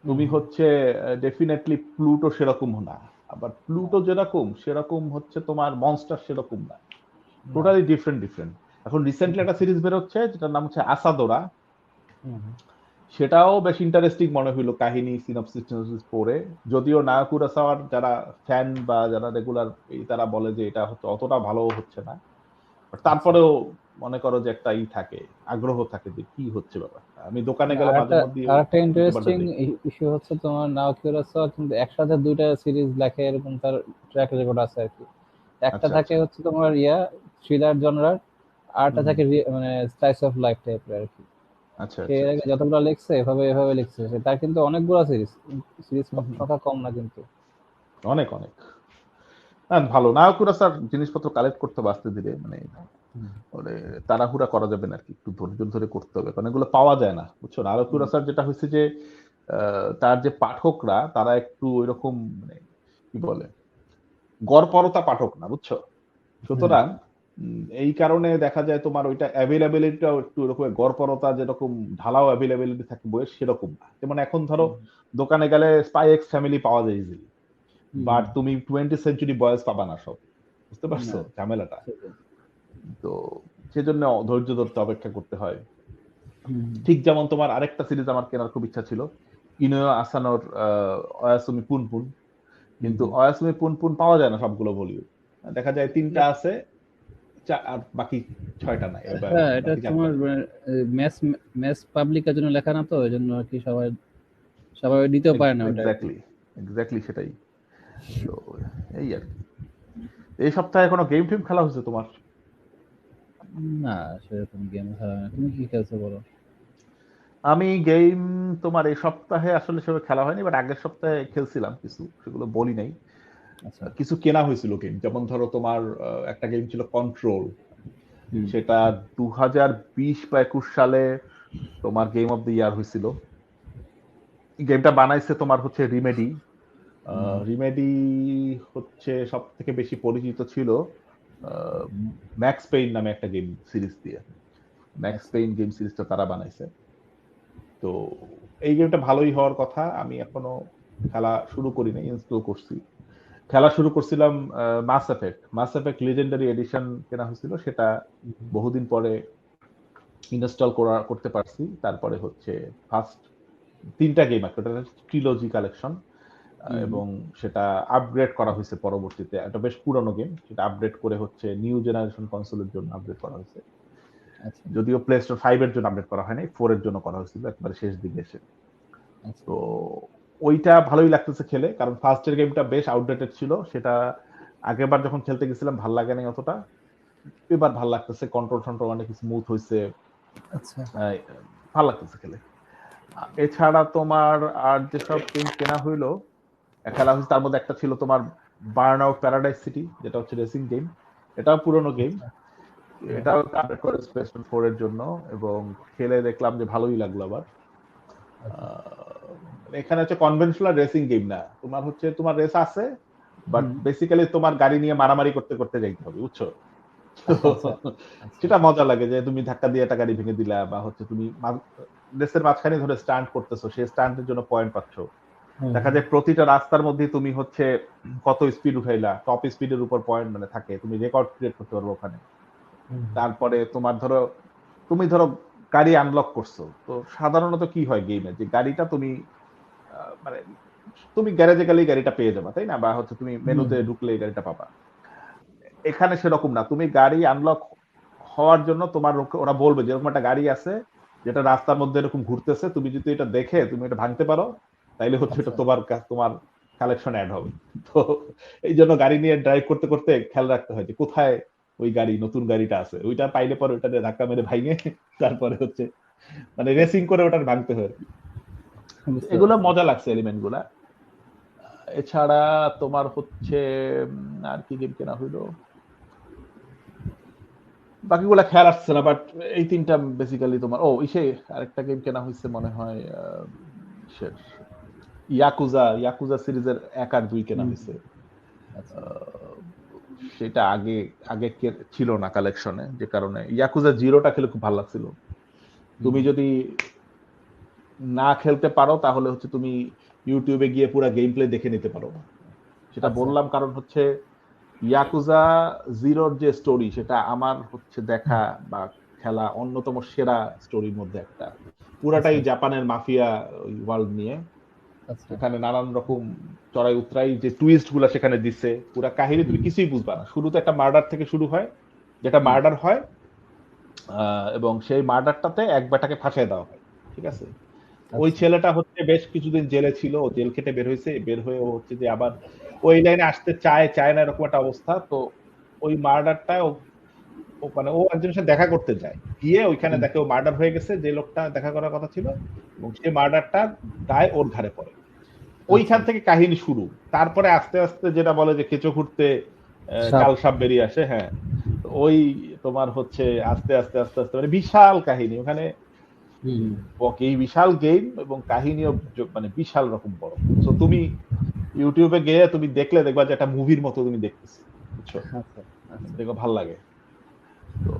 তুমি হচ্ছে ডেফিনেটলি প্লুটো সেরকম না, আবার প্লুটো যেরকম সেরকম হচ্ছে তোমার মনস্টার সেরকম না, টোটালি ডিফারেন্ট। এখন রিসেন্টলি একটা সিরিজ বের হচ্ছে যেটার নাম হচ্ছে আসাদোরা। সেটাও বেশ ইন্টারেস্টিং মনে হইলো কাহিনী সিনপসিস পড়ে। যদিও নায়ক কুরাসাওয়ার যারা ফ্যান বা যারা রেগুলার তারা বলে যে এটা হচ্ছে অতটা ভালো হচ্ছে না, But তারপরেও মনে করো যে একটা থাকে, আগ্রহ থাকে যে কি হচ্ছে ব্যাপারটা। আমি দোকানে গেলে মাঝে মধ্যে আরেকটা ইন্টারেস্টিং ইস্যু হচ্ছে তোমার নাওকি উরাসাওয়া কিন্তু একসাথে দুইটা সিরিজ লেখে এরকম তার ট্র্যাক রেকর্ড আছে আর কি। একটা থাকে হচ্ছে তোমার থ্রিলার জনরার, আরটা থাকে মানে স্লাইস অফ লাইফ টাইপের আর কি। আচ্ছা সে এর আগে যতগুলো লিখছে এভাবে লিখছে তার কিন্তু অনেকগুলো সিরিজ কথা কম না কিন্তু অনেক অনেক ভালো। নায়ক কুরাসার জিনিসপত্র কালেক্ট করতে বাঁচতে দিলে মানে তাড়াহুড়া করা যাবে না আর কি, একটু ধৈর্য ধরে করতে হবে, কারণ এগুলো পাওয়া যায় না, বুঝছো। নায়ক কুরাসার যেটা হয়েছে যে তার যে পাঠকরা তারা একটু ওইরকম মানে কি বলে গড়পরতা পাঠক না, বুঝছো। সুতরাং এই কারণে দেখা যায় তোমার ওইটা অ্যাভেলেবিলিটিটাও একটু এরকম গড়পরতা যেরকম ঢালাও অ্যাভেলেবিলিটি থাকে বইয়ের সেরকম না। যেমন এখন ধরো দোকানে গেলে স্পাই এক্স ফ্যামিলি পাওয়া যায় ইজিলি, বাট তুমি 20th সেঞ্চুরি বয়েস পাবা না সব, বুঝতে পারছো ঝামেলাটা। তো সেজন্য ধৈর্য ধরতে অপেক্ষা করতে হয়। ঠিক যেমন তোমার আরেকটা সিরিজ আমার কেনার খুব ইচ্ছা ছিল, ইনোয়া আসানোর অয়াসুমি পুনপুন, কিন্তু অয়াসুমি পুনপুন পাওয়া যায় না সবগুলো ভলিউম, দেখা যায় 3টা আছে আর বাকি 6টা নাই। হ্যাঁ, এটা তোমার ম্যাস পাবলিকের জন্য লেখা না, তো এজন্য আর কি সবাই দিতেও পারে না ওটা। এক্স্যাক্টলি সেটাই। তো এই আর কি। এই সপ্তাহে কোনো গেম টিম খেলা হয়েছে তোমার? না, সেরকম গেম খেলা না। তুমি কি খেলছো বলো? আমি গেম তোমার এই সপ্তাহে আসলে সেভাবে খেলা হয়নি, বাট আগের সপ্তাহে খেলছিলাম কিছু, সেগুলো বলি নাই। কিছু কেনা হয়েছিল গেম, যেমন ধরো তোমার একটা গেম ছিল কন্ট্রোল, সেটা 2020 বা 21 সালে তোমার গেম অফ দ্য ইয়ার হয়েছিল। গেমটা বানাইছে তোমার হচ্ছে রিমেডি। রিমেডি হচ্ছে সব থেকে বেশি পরিচিত ছিল ম্যাক্স পেইন নামে একটা গেম সিরিজ দিয়ে। ম্যাক্স পেইন গেম সিরিজটা তারা বানাইছে। তো এই গেমটা ভালোই হওয়ার কথা, আমি এখনো খেলা শুরু করি নাই, ইনস্টল করছি। খেলা শুরু করছিলাম মাস এফেক্ট লিজেন্ডারি এডিশন কেনা হয়েছিল, সেটা বহুদিন পরে ইনস্টল করতে পারছি। তারপরে হচ্ছে ফার্স্ট 3টা গেম একটা ট্রিলজি কালেকশন, এবং সেটা আপগ্রেড করা হয়েছে পরবর্তীতে। এটা বেশ পুরনো গেম, সেটা আপগ্রেড করে হচ্ছে নিউ জেনারেশন কনসোলের জন্য আপগ্রেড করা হয়েছে। যদিও প্লে স্টোর 5 এর জন্য আপডেট করা হয়নি, 4 এর জন্য করা হয়েছিল একবারে শেষ দিকে এসে। তো ওইটা ভালোই লাগতেছে খেলে, কারণ ফার্স্টের গেমটা বেশ আউটডেটেড ছিল, সেটা আগেরবার যখন খেলতে গেছিলাম ভাল লাগে নাই অতটা, এবার ভাল লাগতেছে। কন্ট্রোল অনেক স্মুথ হয়েছে, আচ্ছা ভাল লাগতেছে খেলে। এছাড়া তোমার আর যেসব গেম কেনা হইলো খেলা হয়েছে, তার মধ্যে একটা ছিল তোমার বার্ন আউট প্যারাডাইস সিটি, যেটা হচ্ছে রেসিং গেম। এটাও পুরনো গেম, এটাও আপডেট করে স্পেশাল 4 এর জন্য, এবং খেলে দেখলাম যে ভালোই লাগলো। আবার এখানে হচ্ছে কনভেনশনাল রেসিং গেম না, তোমার হচ্ছে তোমার রেস আছে, বাট বেসিক্যালি তোমার গাড়ি নিয়ে মারামারি করতে করতে যাইতে হবে, বুঝছো। সেটা মজা লাগে যে তুমি ধাক্কা দিয়ে একটা গাড়ি ভেঙে দিলা, বা হচ্ছে তুমি রেসের মাঝখানে ধরে স্টান্ট করতেছো, সেই স্টান্টের জন্য পয়েন্ট পাচ্ছ। দেখা যায় প্রতিটা রাস্তার মধ্যে তুমি হচ্ছে কত স্পিড উঠাইলা, টপ স্পিডের উপর পয়েন্ট মানে থাকে, তুমি রেকর্ড ক্রিয়েট করতে পারবো ওখানে। তারপরে তোমার তুমি ধরো গাড়ি আনলক করছো, তো সাধারণত কি হয় গেমে, যে গাড়িটা তুমি মানে তুমি গ্যারেজে গেলেই গাড়িটা পেয়ে যাবা, তাই না, বা হচ্ছে তুমি মেনুতে ঢুকলে গাড়িটা পাবা। এখানে সেরকম না, তুমি গাড়ি আনলক হওয়ার জন্য তোমার ওরা বলবে যে এরকম একটা গাড়ি আছে যেটা রাস্তার মধ্যে এরকম ঘুরতেছে, তুমি যদি এটা দেখে তুমি এটা ভাঙতে পারো, তাইলে হচ্ছে এটা তোমার কালেকশন অ্যাড হবে। তো এই জন্য গাড়ি নিয়ে ড্রাইভ করতে করতে খেয়াল রাখতে হয় যে কোথায় ওই গাড়ি, নতুন গাড়িটা আছে, ওইটা পাইলে পরে ওইটা ধাক্কা মেরে ভাঙে তারপরে হচ্ছে মানে রেসিং করে ওটা ভাঙতে হয়। এগুলো মজা লাগছে এলিমেন্ট গুলা। এছাড়া তোমার হচ্ছে আর কি গেম কেনা হইলো, বাকিগুলা খেয়াল আসছে না, বাট এই 3টা বেসিক্যালি তোমার। আরেকটা গেম কেনা হয়েছে মনে হয়, ইয়াকুজা সিরিজের 1 আর 2 কেনা হয়েছে। সেটা আগে ছিল না কালেকশনে, যে কারণে ইয়াকুজা 0টা খেলে খুব ভালো লাগছিল। তুমি যদি না খেলতে পারো তাহলে হচ্ছে তুমি ইউটিউবে গিয়ে পুরো গেম প্লে দেখে নিতে পারো। সেটা বললাম কারণ হচ্ছে ইয়াকুজা 0-র যে স্টোরি, সেটা আমার হচ্ছে দেখা বা খেলা অন্যতম সেরা স্টোরির মধ্যে একটা। পুরাটাই আচ্ছা। জাপানের মাফিয়া ওয়ার্ল্ড নিয়ে। আচ্ছা এখানে নানান রকম চড়াই উতরাই যে টুইস্ট গুলা সেখানে দিচ্ছে, পুরা কাহিনী তুমি কিছুই বুঝবা না। শুরুতে একটা মার্ডার থেকে শুরু হয়, যেটা মার্ডার হয়, এবং সেই মার্ডারটাতে এক বেটাকে ফাঁসিয়ে দেওয়া হয়, ঠিক আছে। ওই আচ্ছা ছেলেটা হচ্ছে বেশ কিছুদিন জেলে ছিল, ও জেল খেটে বের হয়েছে, বের হয়ে ও হচ্ছে যে আবার ওই লাইনে আসতে চায় না, এরকম একটা অবস্থা। তো ওই মার্ডারটা মানে ও একজনের সাথে দেখা করতে যায়, গিয়ে ওইখানে দেখে ও মার্ডার হয়ে গেছে, যে লোকটা দেখা করার কথা ছিল, এবং সেই মার্ডারটা দায় ওর ঘাড়ে পড়ে। ওইখান থেকে কাহিনী শুরু। তারপরে আস্তে আস্তে যেটা বলে যে কেঁচো খুঁড়তে সাপ। কাল সাপ বেরিয়ে আসে, হ্যাঁ। তো ওই তোমার হচ্ছে আস্তে আস্তে আস্তে আস্তে মানে বিশাল কাহিনী ওখানে। এই বিশাল গেম এবং কাহিনীও মানে বিশাল রকম বড়। তো তুমি ইউটিউবে গিয়ে তুমি দেখলে দেখবা যে একটা মুভির মতো তুমি দেখতেছো, বুঝছো, আচ্ছা দেখো ভাল লাগে। তো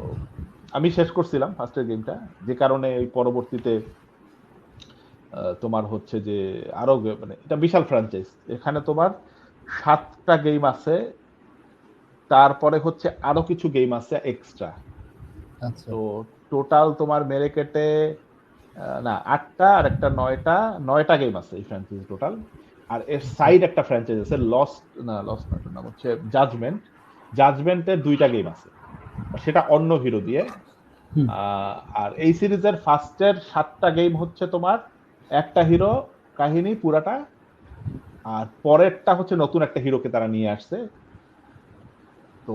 আমি শেষ করছিলাম ফার্স্টের গেমটা, যে কারণে এই পরবর্তীতে তোমার হচ্ছে যে আরো মানে এটা বিশাল ফ্র্যাঞ্চাইজ, এখানে তোমার 7টা গেম আছে, তারপরে হচ্ছে আরো কিছু গেম আছে এক্সট্রা। আচ্ছা তো টোটাল তোমার মেরে কেটে না 8টা আর একটা 9টা গেম আছে এই ফ্র্যাঞ্চাইজ টোটাল। আর এর সাইড একটা ফ্র্যাঞ্চাইজ আছে লস্ট না নাম হচ্ছে জাজমেন্টের 2টা গেম আছে, সেটা অন্য হিরো দিয়ে। আর এই সিরিজের ফার্স্টের 7টা গেম হচ্ছে তোমার একটা হিরো কাহিনী পুরাটা, আর পরেরটা হচ্ছে নতুন একটা হিরোকে তারা নিয়ে আসছে। তো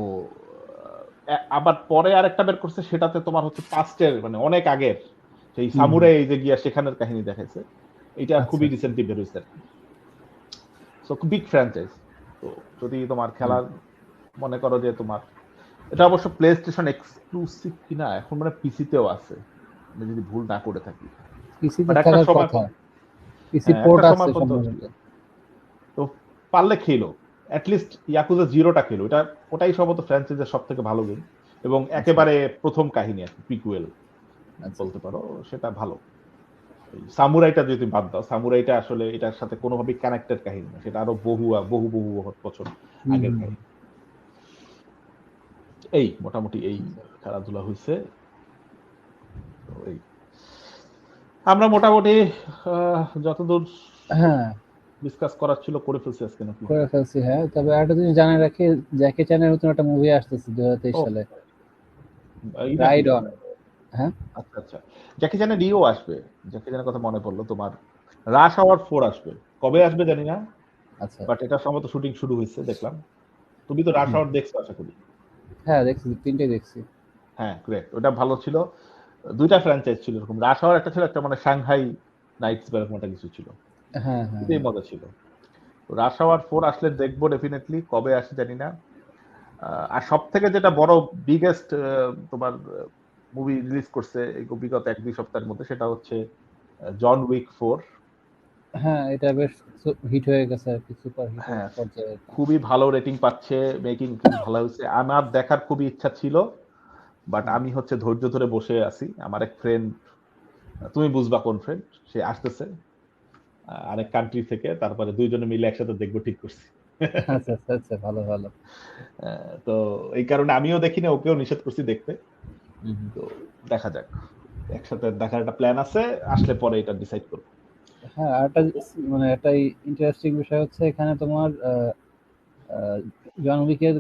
আবার পরে আরেকটা বের করছে, সেটাতে তোমার হচ্ছে পাস্টের মানে অনেক আগের সেই সামুরাই যে গিয়া সেখানের কাহিনী দেখাইছে। এটা খুবই রিসেন্টলি বের হয়েছে, সো বিগ ফ্র্যাঞ্চাইজ। তো যদি তোমার খেলার মনে করো যে তোমার এটা অবশ্য প্লে স্টেশন এক্সক্লুসিভ কিনা, এখন মানে পিসিতেও আছে আমি যদি ভুল না করে থাকি। পিসিতে থাকার কথা, পিসি পোর্ট আছে সম্ভবত। তো পারলে খেলো, অ্যাটলিস্ট ইয়াকুজা 0টা খেলো, ওটাই সম্ভবত ফ্র্যাঞ্চাইজের সব থেকে ভালো গেম, এবং একেবারে প্রথম কাহিনী আর কি, পিকুয়েল বলতে পারো, সেটা ভালো। সামুরাইটা যদি বাদ দাও, সামুরাইটা আসলে এটার সাথে কোনোভাবেই কানেক্টেড কাহিনী না, সেটা আরো বহু বছর আগের কাহিনী। এই মোটামুটি এই খেলাধুলা হয়েছে। আমরা মোটামুটি যতদূর ডিসকাস করার ছিল করে ফেলছি আজকে, নাকি করে ফেলছি। হ্যাঁ, তবে একটা জিনিস জানাই রাখি, জ্যাকি চ্যানের নতুন একটা মুভি আসতেছে 2023 সালে, রাইড অন। হ্যাঁ আচ্ছা আচ্ছা, জ্যাকি চ্যানের রিও আসবে। জ্যাকি চ্যানের কথা মনে পড়লো, তোমার রাশ আওয়ার 4 আসবে, কবে আসবে জানি না। আচ্ছা, বাট এটা সম্ভবত শুটিং শুরু হয়েছে দেখলাম। তুমি তো রাশ আওয়ার দেখছো আশা করি? হ্যাঁ দেখছি, 3টে দেখছি। হ্যাঁ গ্রেট, ওটা ভালো ছিল। 2টা ফ্র্যাঞ্চাইজ ছিল এরকম, রাশ আওয়ার একটা ছিল, একটা মানে সাংহাই নাইটস বা এরকম একটা কিছু ছিল, হ্যাঁ খুবই মজা ছিল। রাশ আওয়ার 4 আসলে দেখবো ডেফিনেটলি, কবে আসে জানি না। আর সব থেকে যেটা বড় বিগেস্ট তোমার মুভি রিলিজ করছে এই বিগত 1-2 সপ্তাহের মধ্যে, সেটা হচ্ছে জন উইক 4। হ্যাঁ, এটা বেশ হিট হয়ে গেছে আর কি, সুপার হিট পর্যায়ে, খুবই ভালো রেটিং পাচ্ছে, মেকিং ভালো হয়েছে। আমার দেখার খুবই ইচ্ছা ছিল, বাট আমি হচ্ছে ধৈর্য ধরে বসে আছি। আমার এক ফ্রেন্ড, তুমি বুঝবা কোন ফ্রেন্ড, সে আসতেছে আরেক কান্ট্রি থেকে, তারপরে দুইজনে মিলে একসাথে দেখবো ঠিক করছি। আচ্ছা আচ্ছা আচ্ছা, ভালো ভালো। তো এই কারণে আমিও দেখি না, ওকেও নিষেধ করছি দেখতে। তো দেখা যাক, একসাথে দেখার একটা প্ল্যান আছে, আসলে পরে এটা ডিসাইড করব। হ্যাঁ, আর একটা মানে একটা ইন্টারেস্টিং বিষয় হচ্ছে এখানে তোমার জন উইকের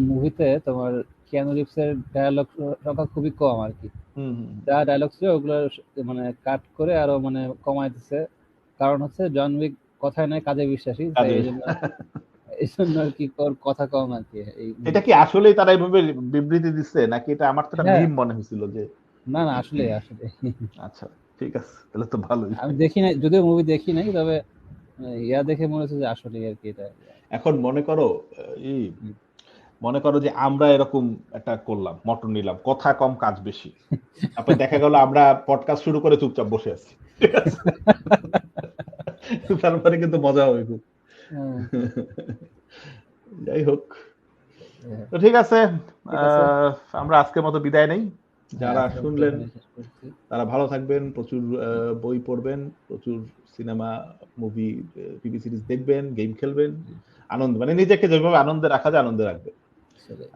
মুভিতে তোমার কিয়ানু রিভসের ডায়ালগ সংখ্যা খুবই কম আর কি। যা ডায়ালগ ছিল ওগুলো মানে কাট করে আরো মানে কমাই দিছে, কারণ হচ্ছে জন উইক কথায় নয় কাজে বিশ্বাসী, এই জন্য আর কি কথা কম আর কি। এটা কি আসলেই তারা এইভাবে বিবৃতি দিচ্ছে, নাকি এটা আমার তো মিম মনে হয়েছিল যে? না না, আসলে আসলে। আচ্ছা ঠিক আছে, তাহলে তো ভালোই। আমি দেখি নাই, যদিও মুভি দেখি নাই, তবে ইয়া দেখে মনে হচ্ছে যে আসলে আর কি এটা। এখন মনে করো যে আমরা এরকম একটা করলাম, মটন নিলাম, কথা কম কাজ বেশি, তারপর দেখা গেল আমরা পডকাস্ট শুরু করে চুপচাপ বসে আছি, তারপরে কিন্তু মজা হবে খুব। যাই হোক, তো ঠিক আছে, আমরা আজকের মতো বিদায় নেই। যারা শুনলেন তারা ভালো থাকবেন, প্রচুর বই পড়বেন, প্রচুর সিনেমা মুভি টিভি সিরিজ দেখবেন, গেম খেলবেন, আনন্দ মানে নিজেকে যেভাবে আনন্দে রাখা যায় আনন্দে রাখবেন।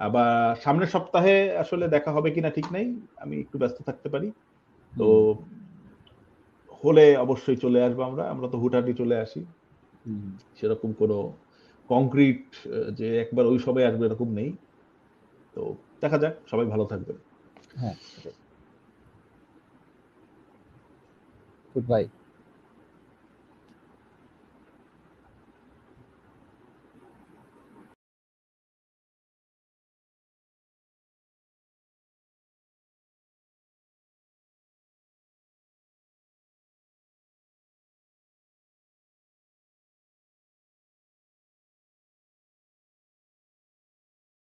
আবার সামনের সপ্তাহে আসলে দেখা হবে কিনা ঠিক নাই, আমি একটু ব্যস্ত থাকতে পারি। তো হলে অবশ্যই চলে আসবো। আমরা তো হুটহাটি চলে আসি, সেরকম কোনো কংক্রিট যে একবার ওই সবাই আসবে এরকম নেই। তো দেখা যাক, সবাই ভালো থাকবেন। হ্যাঁ, গুড বাই।